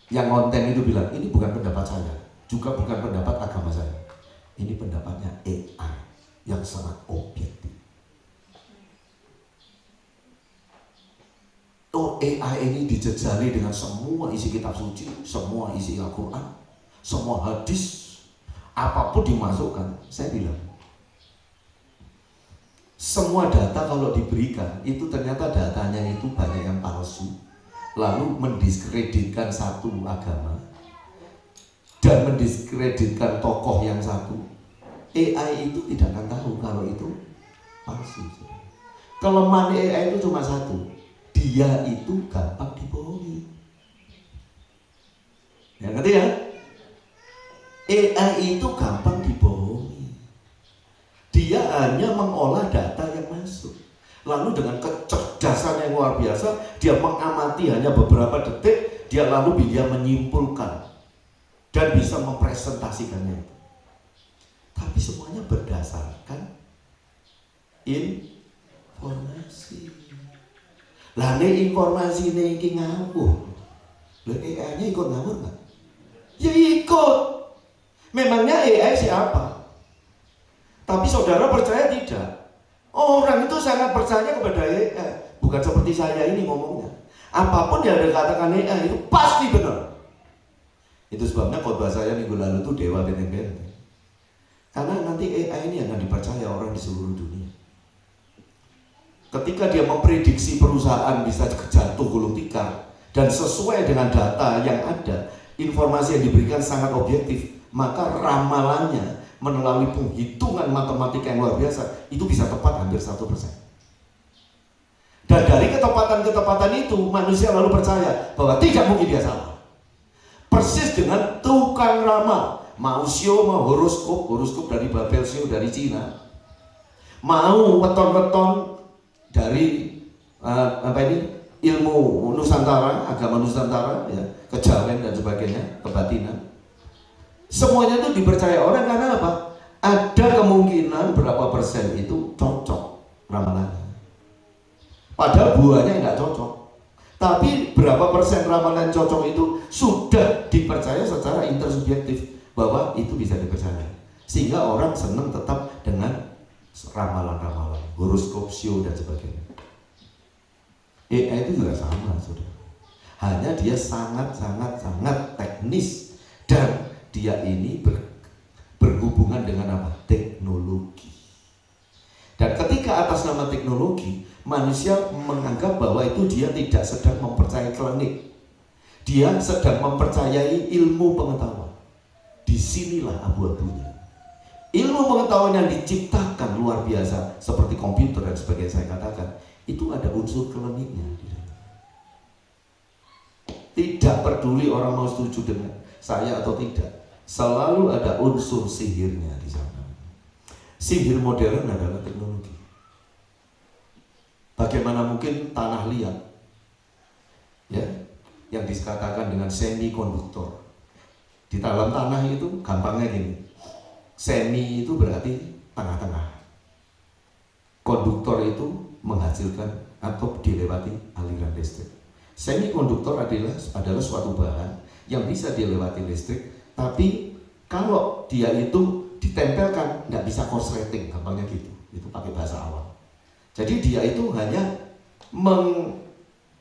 Yang konten itu bilang, ini bukan pendapat saya, juga bukan pendapat agama saya. Ini pendapatnya AI yang sangat objektif. AI ini dijejali dengan semua isi kitab suci, semua isi Al-Quran, semua hadis, apapun dimasukkan. Saya bilang, semua data kalau diberikan, itu ternyata datanya itu banyak yang palsu, lalu mendiskreditkan satu agama dan mendiskreditkan tokoh yang satu. AI itu tidak akan tahu kalau itu palsu. Kelemahan AI itu cuma satu, dia itu gampang dibohongi. Ya, ngerti ya? AI itu gampang dibohongi. Dia hanya mengolah data yang masuk, lalu dengan kecerdasan yang luar biasa, dia mengamati hanya beberapa detik, dia menyimpulkan dan bisa mempresentasikannya. Tapi semuanya berdasarkan informasi. Lah nek informasi ini iki ngawur. Lah AI-nya ikut ngawur nggak? Ya ikut. Memangnya AI siapa? Tapi saudara percaya tidak? Orang itu sangat percaya kepada AI. Bukan seperti saya ini ngomongnya. Apapun yang dikatakan AI itu pasti benar. Itu sebabnya khotbah saya minggu lalu itu dewa benteng-benteng. Karena nanti AI ini akan dipercaya orang di seluruh dunia. Ketika dia memprediksi perusahaan bisa jatuh gulung tikar dan sesuai dengan data yang ada, informasi yang diberikan sangat objektif, maka ramalannya melalui penghitungan matematika yang luar biasa itu bisa tepat hampir 1%. Dan dari ketepatan-ketepatan itu manusia lalu percaya bahwa tidak mungkin dia salah. Persis dengan tukang ramal, mau sio, mau horoskop dari Babel, sio dari Cina, mau weton-weton dari ilmu Nusantara, agama Nusantara, ya, kejawen dan sebagainya, kebatinan. Semuanya itu dipercaya orang karena apa? ada kemungkinan berapa persen itu cocok ramalannya. Padahal buahnya nggak cocok. Tapi berapa persen ramalan cocok itu sudah dipercaya secara intersubjektif bahwa itu bisa dipercaya. Sehingga orang senang tetap dengan ramalan-ramalan, horoskop, show dan sebagainya. AI itu juga sama, saudara. Hanya dia sangat teknis dan dia ini berhubungan dengan apa? Teknologi. Dan ketika atas nama teknologi, manusia menganggap bahwa itu dia tidak sedang mempercayai klinik. Dia sedang mempercayai ilmu pengetahuan. Disinilah abu-abunya. Ilmu pengetahuan yang diciptakan luar biasa seperti komputer dan sebagainya saya katakan, itu ada unsur kliniknya di dalam. Tidak peduli orang mau setuju dengan saya atau tidak, selalu ada unsur sihirnya di sana. Sihir modern adalah teknologi. Bagaimana mungkin tanah liat, ya, yang dikatakan dengan semikonduktor. Di dalam tanah itu gampangnya gini, semi itu berarti tengah-tengah, konduktor itu menghasilkan atau dilewati aliran listrik. Semikonduktor adalah suatu bahan yang bisa dilewati listrik, tapi kalau dia itu ditempelkan nggak bisa korsleting, gampangnya gitu. Itu pakai bahasa awam. Jadi dia itu hanya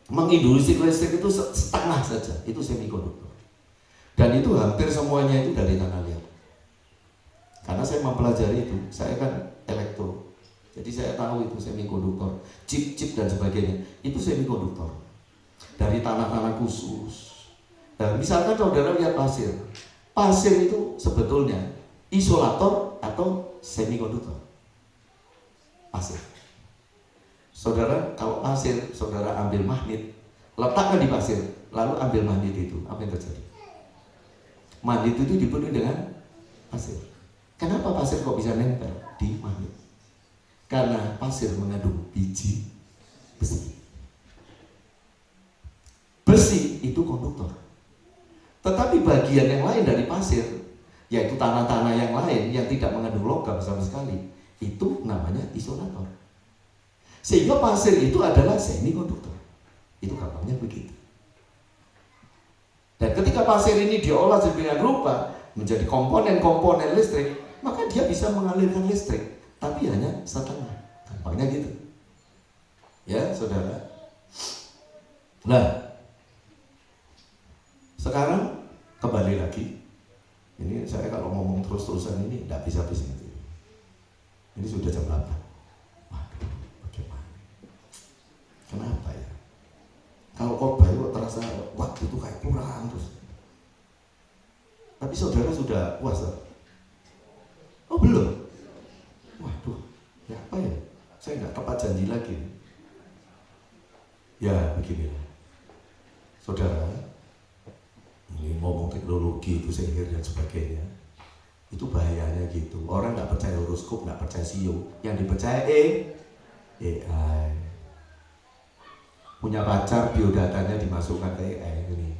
mengindustri listrik itu setengah saja, itu semikonduktor. Dan itu hampir semuanya itu dari tanah liat. Karena saya mempelajari itu, saya kan elektro. Jadi saya tahu itu semikonduktor, chip-chip dan sebagainya, itu semikonduktor. Dari tanah-tanah khusus. Dan misalkan saudara lihat pasir. Pasir itu sebetulnya isolator atau semikonduktor. Pasir. Saudara, kalau pasir, saudara ambil magnet, letakkan di pasir, lalu ambil magnet itu, apa yang terjadi? Magnet itu dipenuhi dengan pasir. Kenapa pasir kok bisa nempel di magnet? Karena pasir mengandung biji besi. Besi itu konduktor. Tetapi bagian yang lain dari pasir, yaitu tanah-tanah yang lain yang tidak mengandung logam sama sekali, itu namanya isolator. Sehingga pasir itu adalah semikonduktor. Itu gampangnya begitu. Dan ketika pasir ini diolah sedemikian rupa menjadi komponen-komponen listrik, maka dia bisa mengalirkan listrik, tapi hanya setengah. Gampangnya gitu. Ya, saudara. Nah, sekarang kembali lagi. Ini saya kalau ngomong terus-terusan ini tidak bisa habis nanti. Ini sudah jam 8. Waduh, bagaimana? Kenapa ya? Kalau khotbah itu terasa waktu itu kayak kurang terus. Tapi saudara sudah puasa? Oh belum? Waduh, ya apa ya? Saya nggak tepat janji lagi. Ya beginilah, saudara. Ini ngomong teknologi itu sihir dan sebagainya. Itu bahayanya gitu. Orang nggak percaya horoskop, nggak percaya sio. Yang dipercaya AI. Punya pacar, biodatanya dimasukkan ke AI ini.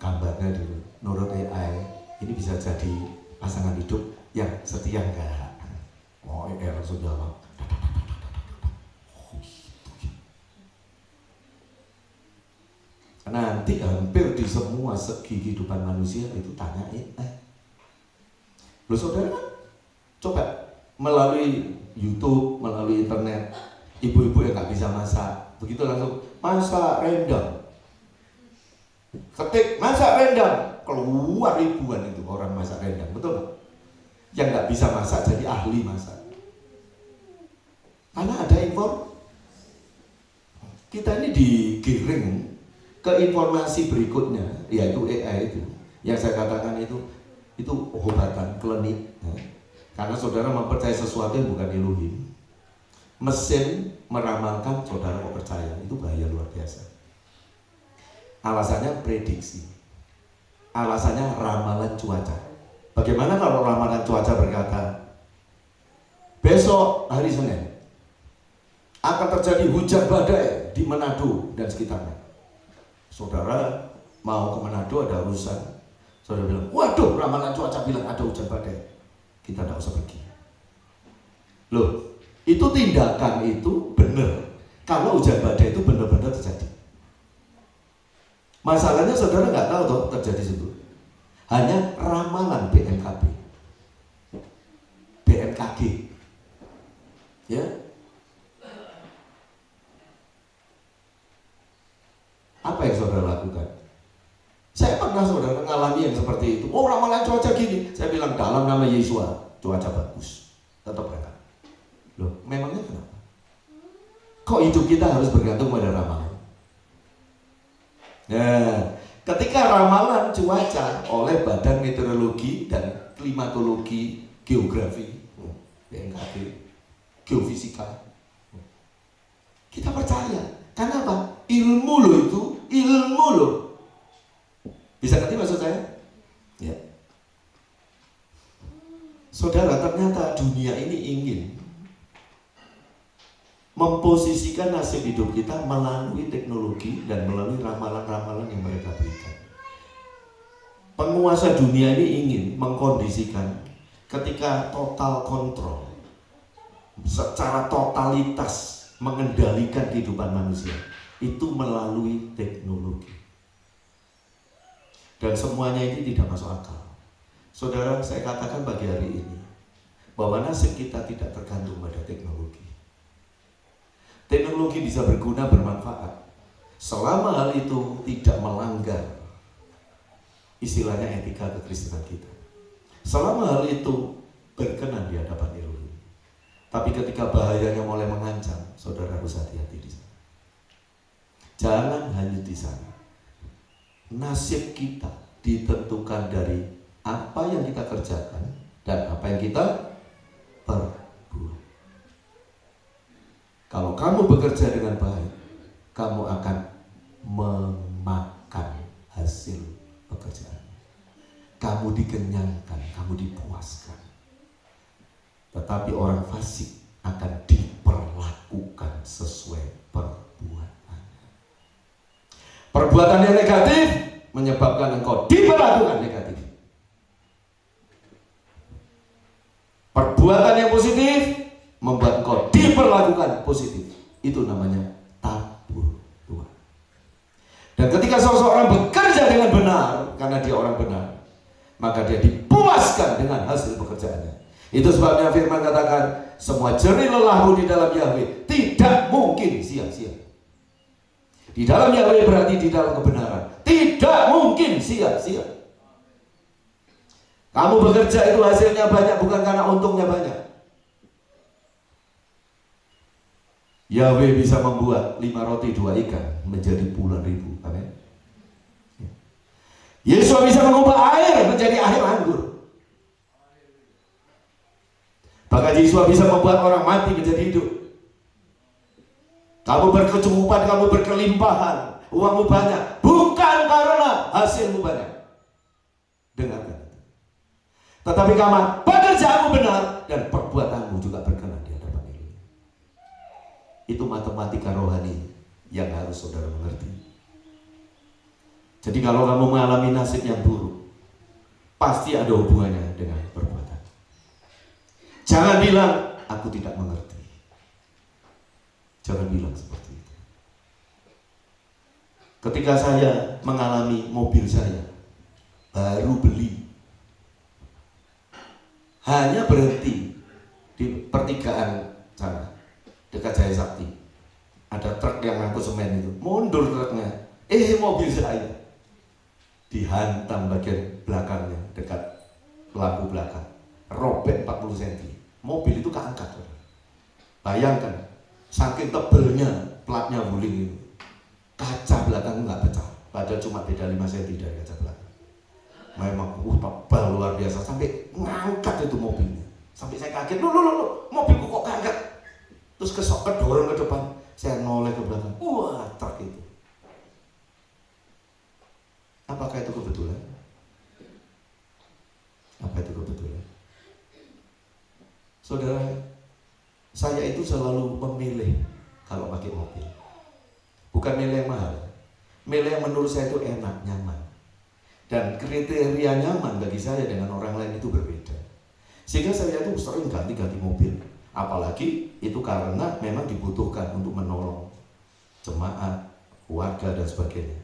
Gambarnya di menurut AI ini bisa jadi pasangan hidup yang setia enggak? Oh, AI langsung jawab. Oh, gitu. Nanti hampir di semua segi kehidupan manusia itu tanya AI. Loh saudara kan coba melalui YouTube, melalui internet, ibu-ibu yang nggak bisa masak, begitu langsung masak rendang, ketik masak rendang, keluar ribuan itu orang masak rendang, betul nggak? Yang nggak bisa masak jadi ahli masak, karena ada info. Kita ini digiring ke informasi berikutnya, yaitu AI itu, yang saya katakan itu obatan klinik. Karena saudara mempercayai sesuatu yang bukan Elohim. Mesin meramalkan, saudara kok percaya, itu bahaya luar biasa. Alasannya prediksi, alasannya ramalan cuaca. Bagaimana kalau ramalan cuaca berkata besok hari Senin akan terjadi hujan badai di Manado dan sekitarnya. Saudara mau ke Manado, ada urusan, saudara bilang, waduh ramalan cuaca bilang ada hujan badai. kita tidak usah pergi. Loh, itu tindakan itu benar. Kalau hujan badai itu benar-benar terjadi. Masalahnya saudara nggak tahu toh terjadi situ. Hanya ramalan BMKG, ya. Apa yang saudara lakukan? Saya pernah saudara mengalami yang seperti itu. Oh, ramalan cuaca gini. Saya bilang dalam nama Yesus cuaca bagus, tetap berangkat. Loh, memangnya kenapa? Kok hidup kita harus bergantung pada ramalan? Nah, ketika ramalan cuaca oleh Badan Meteorologi dan Klimatologi Geografi, BMKG, Geofisika, kita percaya. Karena apa? Ilmu loh itu, ilmu loh. Bisa ngerti maksud saya? Ya. Saudara, ternyata dunia ini ingin memposisikan nasib hidup kita melalui teknologi dan melalui ramalan-ramalan yang mereka berikan. Penguasa dunia ini ingin mengkondisikan ketika total kontrol, secara totalitas mengendalikan kehidupan manusia itu melalui teknologi. Dan semuanya ini tidak masuk akal. Saudara, saya katakan pagi hari ini bahwa nasib kita tidak tergantung pada teknologi. Teknologi bisa berguna, bermanfaat selama hal itu tidak melanggar istilahnya etika kekristenan kita. Selama hal itu berkenan di hadapan Elohim. Tapi ketika bahayanya mulai mengancam, saudara harus hati-hati di sana. Jangan hanya di sana. Nasib kita ditentukan dari apa yang kita kerjakan dan apa yang kita perbuat. Kalau kamu bekerja dengan baik, kamu akan memakan hasil pekerjaan. Kamu dikenyangkan, kamu dipuaskan. Tetapi orang fasik akan diperlakukan sesuai perbuatannya. Perbuatan yang negatif menyebabkan engkau diperlakukan negatif. Perbuatan yang positif membuat engkau diperlakukan positif. Itu namanya tabur tuan. Dan ketika seseorang bekerja dengan benar, karena dia orang benar, maka dia dipuaskan dengan hasil pekerjaannya. Itu sebabnya firman katakan, semua jerih lelahmu di dalam Yahweh tidak mungkin sia-sia. Di dalam Yahweh berarti di dalam kebenaran. Tidak mungkin sia-sia. Kamu bekerja itu hasilnya banyak bukan karena untungnya banyak. Yahweh bisa membuat 5 roti 2 ikan menjadi puluhan ribu. Amin. Yesus bisa mengubah air menjadi air anggur. Bahkan Yesus bisa membuat orang mati menjadi hidup. Kamu berkecukupan, kamu berkelimpahan, uangmu banyak, bukan karena hasilmu banyak. Dengarkan. Tetapi kamu pekerjaanmu benar dan perbuatanmu juga berkenan di hadapan Elohim. Itu matematika rohani yang harus saudara mengerti. Jadi kalau kamu mengalami nasib yang buruk, pasti ada hubungannya dengan perbuatan. Jangan bilang, aku tidak mengerti. Jangan bilang seperti itu. Ketika saya mengalami mobil saya, baru beli, hanya berhenti di pertigaan sana, dekat Jaya Sakti. Ada truk yang ngangkut semen itu, mundur truknya. Mobil saya dihantam bagian belakangnya, dekat lampu belakang, robek 40 cm. Mobil itu keangkat. Bayangkan, saking tebelnya platnya wuling itu, kaca belakang nggak pecah, padahal cuma beda 5 cm dari kaca belakang. Memang tebal luar biasa, sampai ngangkat itu mobilnya. Sampai saya kaget, loh, mobilku kok keangkat. Terus kedorong ke depan, saya noleh ke belakang, wah truk itu. Apakah itu kebetulan? Apa itu kebetulan? Saudara, saya itu selalu memilih kalau pakai mobil. Bukan milih yang mahal. Milih yang menurut saya itu enak, nyaman. Dan kriteria nyaman bagi saya dengan orang lain itu berbeda. Sehingga saya itu sering ganti-ganti mobil. Apalagi itu karena memang dibutuhkan untuk menolong jemaat, keluarga dan sebagainya.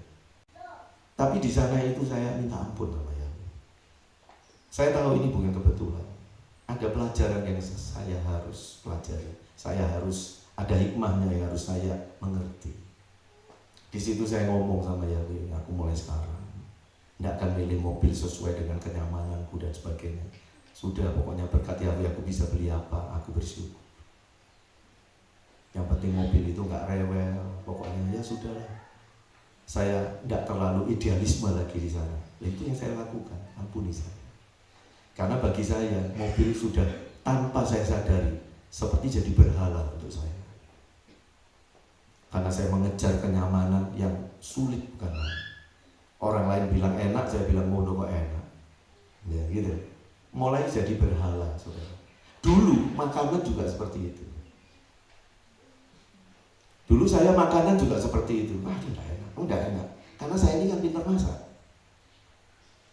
Tapi di sana itu saya minta ampun sama Yahweh. Saya tahu ini bukan kebetulan. Ada pelajaran yang saya harus pelajari. Saya harus ada hikmahnya yang harus saya mengerti. Di situ saya ngomong sama Yahweh, aku mulai sekarang tidak akan milih mobil sesuai dengan kenyamananku dan sebagainya. Sudah, pokoknya berkat Yahweh aku bisa beli apa, aku bersyukur. Yang penting mobil itu nggak rewel, pokoknya ya sudahlah. Saya tidak terlalu idealisme lagi di sana. Itu yang saya lakukan, ampuni saya. Karena bagi saya mobil sudah tanpa saya sadari seperti jadi berhala untuk saya. Karena saya mengejar kenyamanan yang sulit bukan main. Orang lain bilang enak, saya bilang mono kok enak. Ya gitu. Mulai jadi berhala, saudara. Dulu makanan juga seperti itu. Dulu saya makanan juga seperti itu. Wah, enggak enak. Karena saya ini kan pintar masak.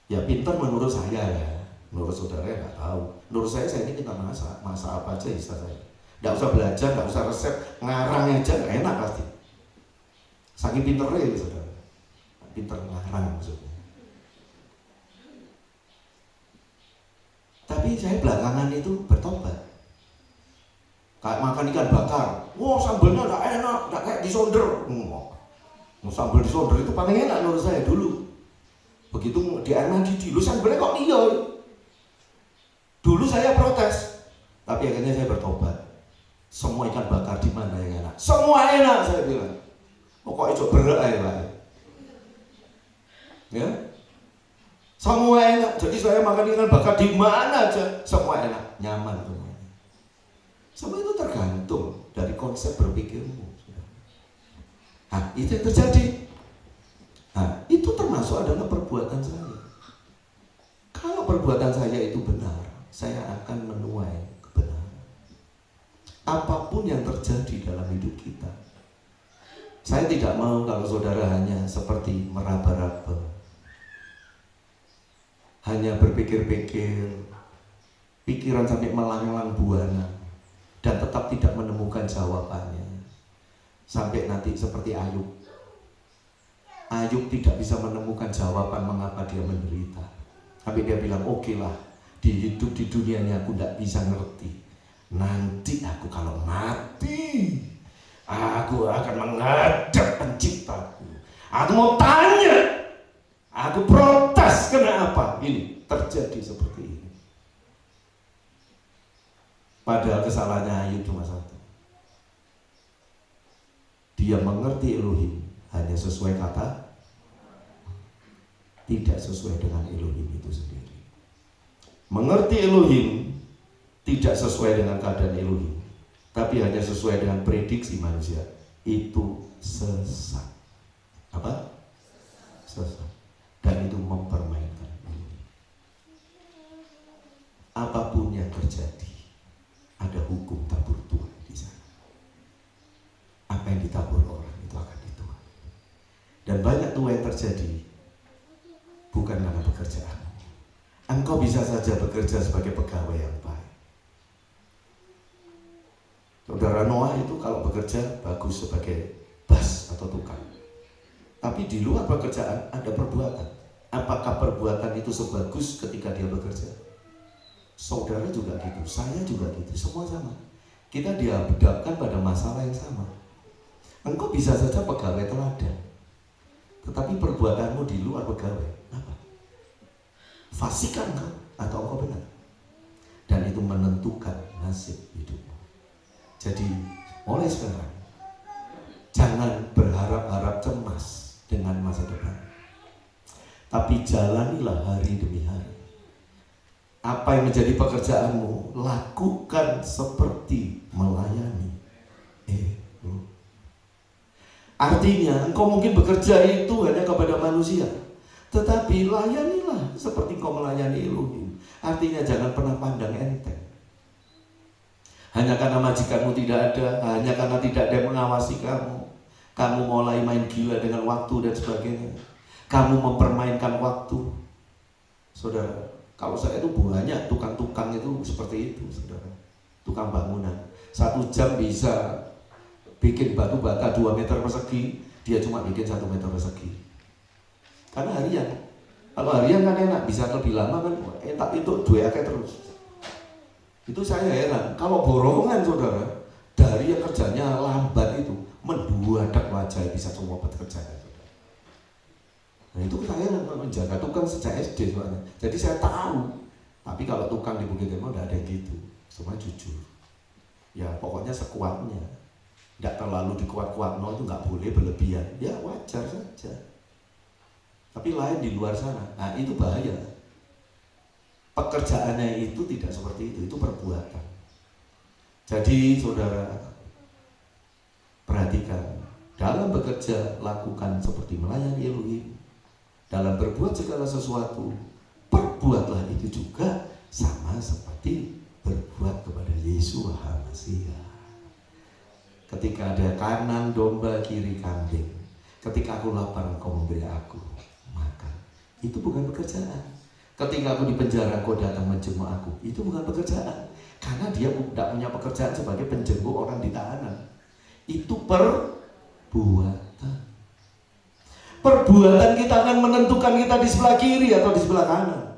Ya pintar menurut saya ya. Menurut saudara ya nggak tahu. Menurut saya ini pintar masak. Masak apa aja bisa saya. Nggak usah belajar, nggak usah resep, ngarang aja nggak enak pasti. Saking pinternya ya saudara. Pintar ngarang maksudnya. Tapi saya belakangan itu bertobat. Kayak makan ikan bakar, wah sambalnya nggak enak, nggak kayak di solder. Sambal di solder itu paling enak menurut saya dulu. Begitu di air mendidih, lu sambalnya kok liar. Dulu saya protes, tapi akhirnya saya bertobat. Semua ikan bakar di mana yang enak? Semua enak saya bilang. Pokoknya coba berat aja Pak. Ya, semua enak. Jadi saya makan ikan bakar di mana aja, semua enak, nyaman semuanya. Semua itu tergantung dari konsep berpikirmu. Nah, itu yang terjadi. Nah, itu termasuk adalah perbuatan saya. Kalau perbuatan saya itu benar, saya akan menuai kebenaran. Apapun yang terjadi dalam hidup kita, saya tidak mau kalau saudara hanya seperti meraba-raba, hanya berpikir-pikir, pikiran sampai melanglang buana, dan tetap tidak menemukan jawabannya. Sampai nanti seperti Ayub. Ayub tidak bisa menemukan jawaban mengapa dia menderita. Sampai dia bilang, oke lah, di hidup di dunianya aku tidak bisa ngerti. Nanti aku kalau mati, aku akan menghadap penciptaku. Aku mau tanya, aku protes kenapa ini terjadi seperti ini. Padahal kesalahannya Ayub cuma satu. Dia mengerti Elohim hanya sesuai kata, tidak sesuai dengan Elohim itu sendiri. Mengerti Elohim tidak sesuai dengan keadaan Elohim, tapi hanya sesuai dengan prediksi manusia. Itu sesat. Apa? Sesat. Dan itu mempermainkan Elohim. Apapun yang terjadi, ada hukum tabur tuai di sana. Apa yang ditabur orang itu akan dituai. Dan banyak tuai yang terjadi bukan karena pekerjaan. Engkau bisa saja bekerja sebagai pegawai yang baik. Saudara Noah itu kalau bekerja bagus sebagai bas atau tukang. Tapi di luar pekerjaan ada perbuatan. Apakah perbuatan itu sebagus ketika dia bekerja? Saudara juga gitu, saya juga gitu, semua sama. Kita dihadapkan pada masalah yang sama. Engkau bisa saja pegawai teladan, tetapi perbuatanmu di luar pegawai. Apa? Fasikan engkau atau engkau benar? Dan itu menentukan nasib hidupmu. Jadi mulai sekarang jangan berharap-harap cemas dengan masa depan, tapi jalanilah hari demi hari. Apa yang menjadi pekerjaanmu, lakukan seperti melayani. Artinya engkau mungkin bekerja itu hanya kepada manusia, tetapi layanilah seperti engkau melayani Elohim. Artinya jangan pernah pandang enteng. Hanya karena majikanmu tidak ada, hanya karena tidak ada yang mengawasi kamu, kamu mulai main gila dengan waktu dan sebagainya. Kamu mempermainkan waktu. Saudara, Kalau saya itu banyak tukang-tukang itu seperti itu, saudara. Tukang bangunan. 1 jam bisa bikin batu bata 2 meter persegi, dia cuma bikin 1 meter persegi. Karena harian. Kalau harian kan enak, bisa lebih lama kan, tapi itu duit terus. Itu saya heran. Kalau borongan saudara, dari yang kerjanya lambat itu menduadak wajah bisa semua pekerjaan. Nah itu saya menjaga tukang sejak SD soalnya. Jadi saya tahu. Tapi kalau tukang di Bukit Demo tidak ada yang gitu. Semua jujur. Ya pokoknya sekuatnya. Tidak terlalu dikuat-kuat, no itu nggak boleh berlebihan. Ya wajar saja. Tapi lain di luar sana. Nah itu bahaya. Pekerjaannya itu tidak seperti itu perbuatan. Jadi saudara perhatikan. Dalam bekerja lakukan seperti melayani Elohim. Dalam berbuat segala sesuatu, perbuatlah itu juga sama seperti berbuat kepada Yesus HaMasiah. Ketika ada kanan domba, kiri kambing, ketika aku lapar, engkau memberi aku makan. Itu bukan pekerjaan. Ketika aku di penjara, engkau datang menjenguk aku. Itu bukan pekerjaan. Karena dia tidak punya pekerjaan sebagai penjenguk orang di tahanan. Itu perbuatan. Perbuatan kita akan menentukan kita di sebelah kiri atau di sebelah kanan.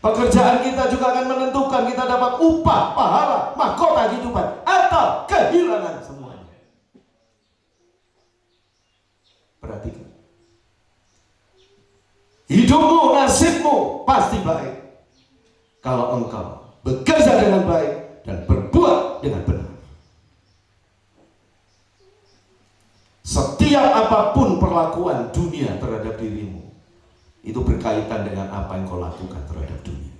Pekerjaan kita juga akan menentukan kita dapat upah, pahala, mahkota kehidupan atau kehilangan semuanya. Perhatikan. Hidupmu, nasibmu pasti baik kalau engkau bekerja dengan baik dan berbuat dengan benar. Setiap apapun perlakuan dunia terhadap dirimu, itu berkaitan dengan apa yang kau lakukan terhadap dunia.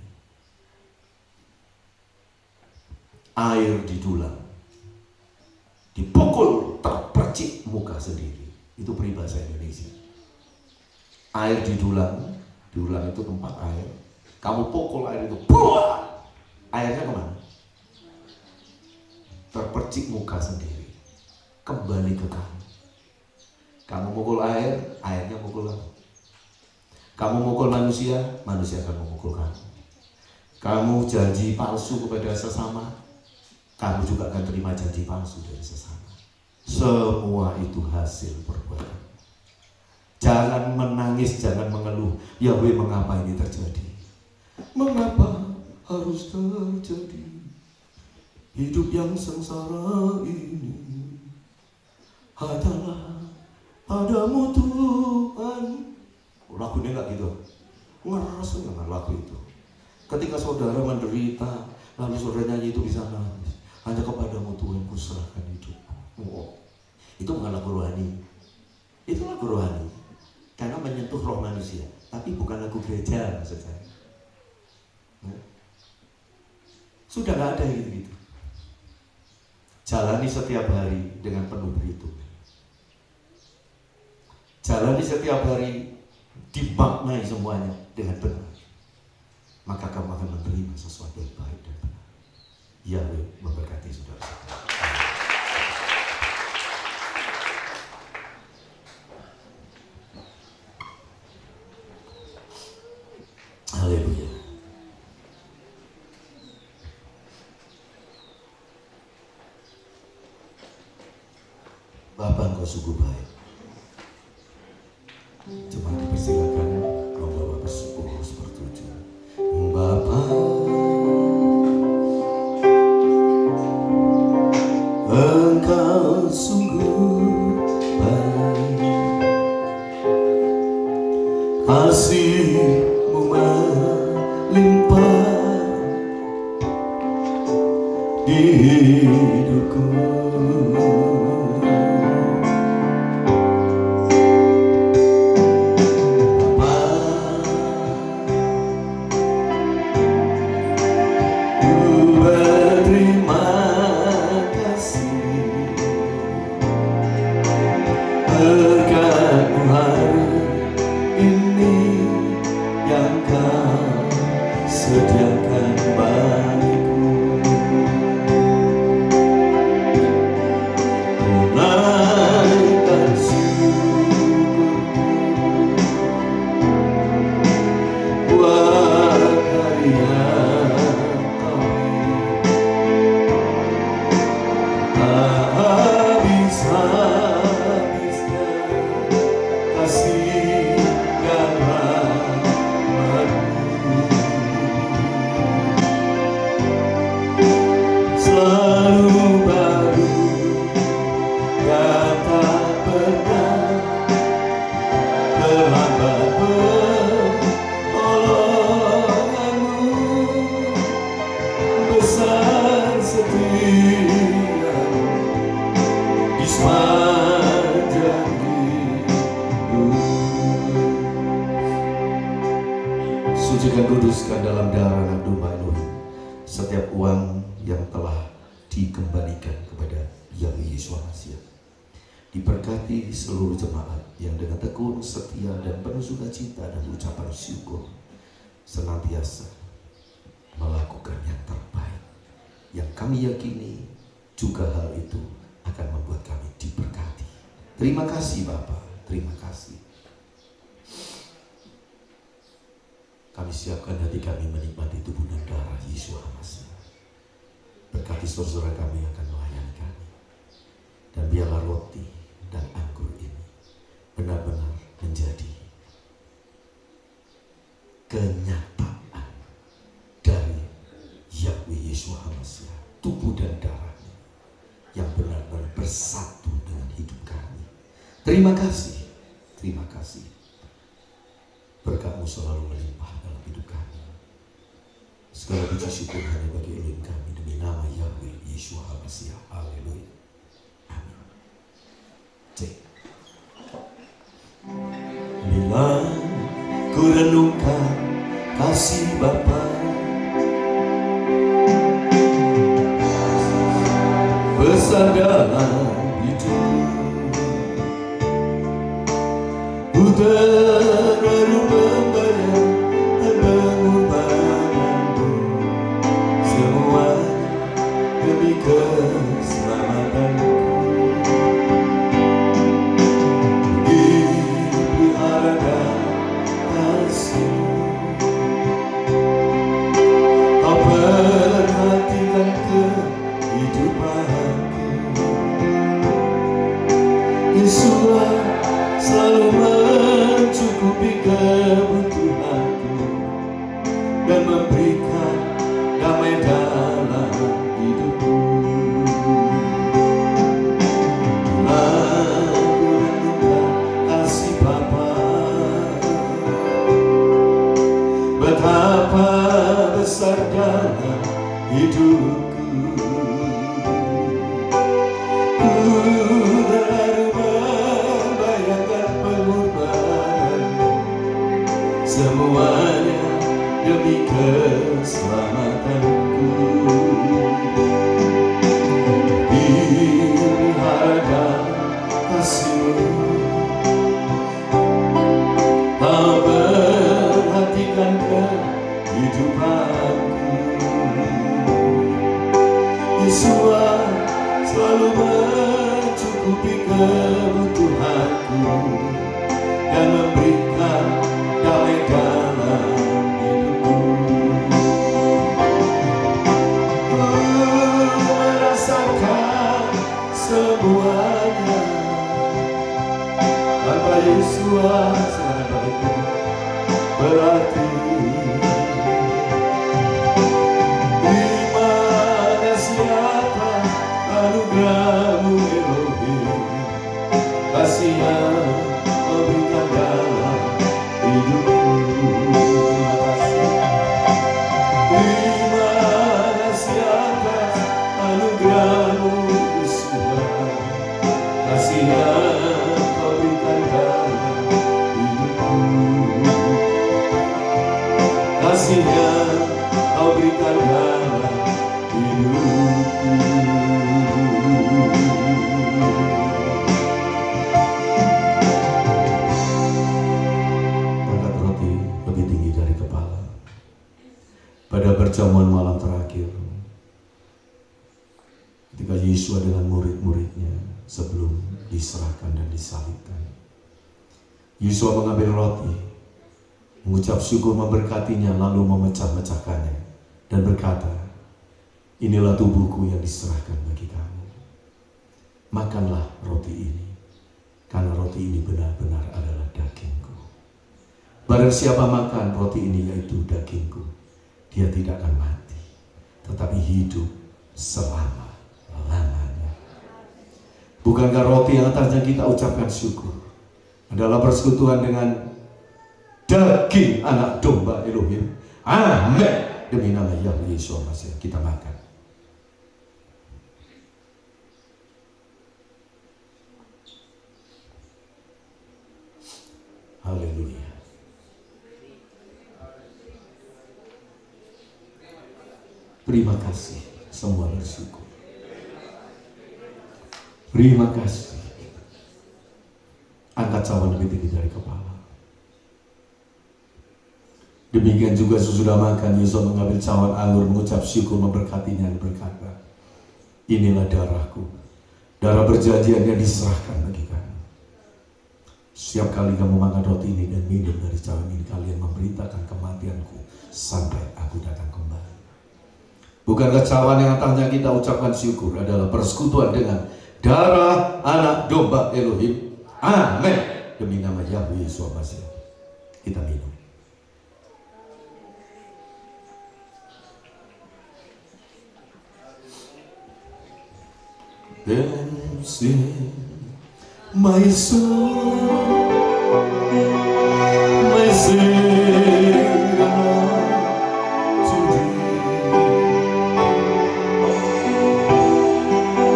Air didulang, dipukul terpercik muka sendiri. Itu peribahasa Indonesia. Air didulang itu tempat air. Kamu pukul air itu, buah! Airnya kemana? Terpercik muka sendiri. Kembali ke kamu. Kamu mukul air, airnya mukul kamu. Kamu mukul manusia, manusia akan memukul kamu. Kamu janji palsu kepada sesama, kamu juga akan terima janji palsu dari sesama. Semua itu hasil perbuatan. Jangan menangis, jangan mengeluh. Yahweh, mengapa ini terjadi? Mengapa harus terjadi hidup yang sengsara ini? Adalah padamu Tuhan. Lagunya nggak gitu, ngeras dengan lagu itu. Ketika saudara menderita, lalu saudara nyanyi itu bisa nangis. Hanya kepadamu Tuhan ku serahkan hidupku. Oh, itu bukan lagu rohani. Itu lagu rohani karena menyentuh roh manusia, tapi bukan lagu gereja maksud saya. Sudah nggak ada gitu-gitu. Jalani setiap hari dengan penuh berhitung. Jalani setiap hari, dimaknai semuanya dengan benar. Maka kamu akan menerima sesuatu yang baik dan benar. Yahweh memberkati saudara. Haleluya. Bapa, Engkau sungguh baik. Cuma dipersilakan kalau Bapak bersyukur seperti itu. Bapa, Engkau sungguh baik. Kasih-Mu melimpah di hidupku. kasih dan rahmat-Mu selalu baru dan tak pernah terlambat. Pertolongan-Mu besar setia di sepanjang hidup. Sucikan, kuduskan dalam darah anak domba Elohim setiap uang yang telah dikembalikan kepada Yahweh Yeshua Mashiach. Diberkati seluruh jemaat yang dengan tekun, setia, dan penuh sukacita dan ucapan syukur senantiasa melakukan yang terbaik, yang kami yakini juga hal itu akan membuat kami diberkati. Terima kasih Bapa, terima kasih. Kami siapkan hati kami menikmati tubuh dan darah Yeshua Mashiach. Berkati saudara kami yang akan melayani kami. Dan biarlah roti dan anggur ini benar-benar menjadi kenyataan dari Yahweh Yeshua Mashiach, tubuh dan darahnya yang benar-benar bersatu dengan hidup kami. Terima kasih, terima kasih. Berkat-Mu selalu melimpah dalam hidup kami. Segala puji syukur hanya bagi Elohim kami demi nama Yahweh Yeshua Mashiach. Haleluya. Amin. Bila ku renungkan kasih Bapa besar dalam hidup, ku terharu membayang dan mengorbankan-Mu semuanya demi keselamatanku. Dipelihara dan kasih, Kau perhatikan kehidupanku. Yesus selalu mencukupi kebutuhanku dan memberikan damai dalam hidupku. Aku renungkan kasih Bapa, betapa besar dalam hidupku. Ku terharu membayangkan pengorbanan-Mu semuanya demi keselamatanku. Dipelihara dalam kasih-Mu, Kau perhatikan kehidupanku. Yesus selalu mencukupi kebutuhanku dan memberikan damai dalam hidupku. Ku merasakan semuanya tanpa Yesus bagiku berarti. Terima kasih atas anugerah-Mu Elohim, kasih yang Kau berikan dalam hidupku. Terima kasih atas anugerah-Mu Yesus, kasih yang Kau berikan dalam hidupku. Kasih yang Kau berikan dalam hidupku. Angkat roti lebih tinggi dari kepala. Pada perjamuan malam terakhir, ketika Yesus dengan murid-muridnya sebelum diserahkan dan disalibkan, Yesus mengambil roti, mengucap syukur, memberkatinya, lalu memecah-mecahkannya dan berkata, "Inilah tubuhku yang diserahkan bagi kamu. Makanlah roti ini, karena roti ini benar-benar adalah darah Barang siapa makan roti ini, yaitu dagingku, dia tidak akan mati, tetapi hidup selama-lamanya. Bukankah roti yang atasnya kita ucapkan syukur adalah persekutuan dengan daging anak domba Elohim? Amin. Demi nama Yahweh Yesus Masih kita makan. Haleluya. Terima kasih, semua bersyukur. Terima kasih. Angkat cawan lebih tinggi dari kepala. Demikian juga sesudah makan, Yesus mengambil cawan anggur, mengucap syukur, memberkatinya dan berkata, inilah darahku, darah perjanjian yang diserahkan bagi kamu. Setiap kali kamu makan roti ini dan minum dari cawan ini, kalian memberitakan kematianku sampai aku datang kembali. Bukankah cawan yang atasnya kita ucapkan syukur adalah persekutuan dengan darah anak domba Elohim? Amin. Demi nama Yahweh Yesus Masih kita minum. Then sing my soul, my Savior, to thee.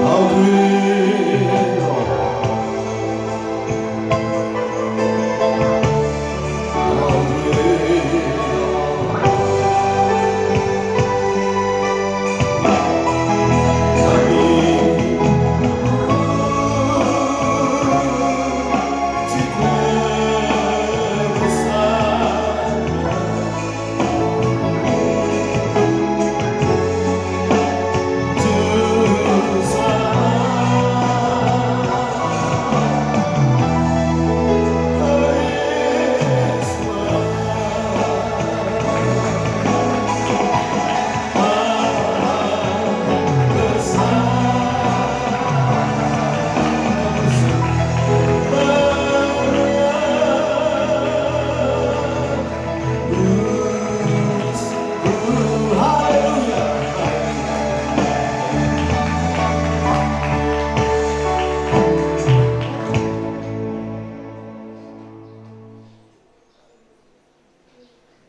How great, how great.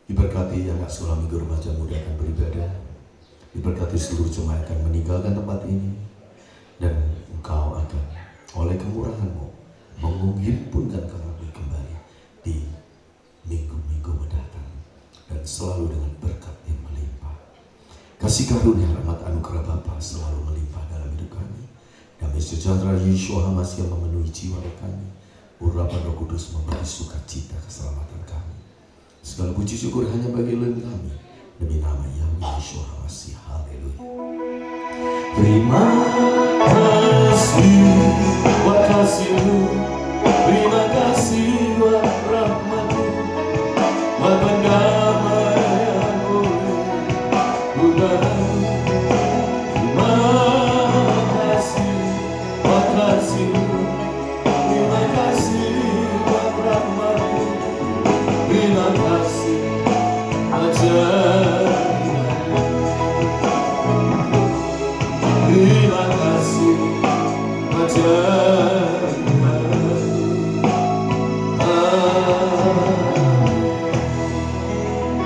Diberkati anak sekolah minggu remaja muda akan beribadah. Diberkati seluruh jemaat akan meninggalkan tempat ini. Dan engkau akan oleh kemurahan-Mu menghimpunkan kami kembali di minggu-minggu mendatang. Dan selalu dengan berkat yang melimpah. Kasih karunia rahmat anugerah Bapa selalu melimpah dalam hidup kami. Damai sejahtera Yeshua HaMashiach memenuhi jiwa kami. Urapan Roh Kudus memberi sukacita keselamatan kami. Segala puji syukur hanya bagi Elohim kami. Demi nama Yahweh Yesus HaMashiach. Haleluya. Terima kasih buat kasih-Mu. Terima kasih buat rahmat-Mu. Buat pendamaian-Mu. Terima kasih buat kasih-Mu. Terima kasih buat rahmat-Mu. Terima kasih ajaib. Terima kasih ajaib.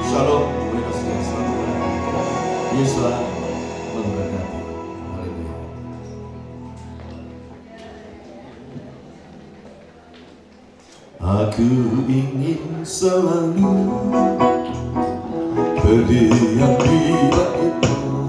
Shalom. Yesus memberkati. Haleluya. Aku ingin selalu berdiam di bait-Mu.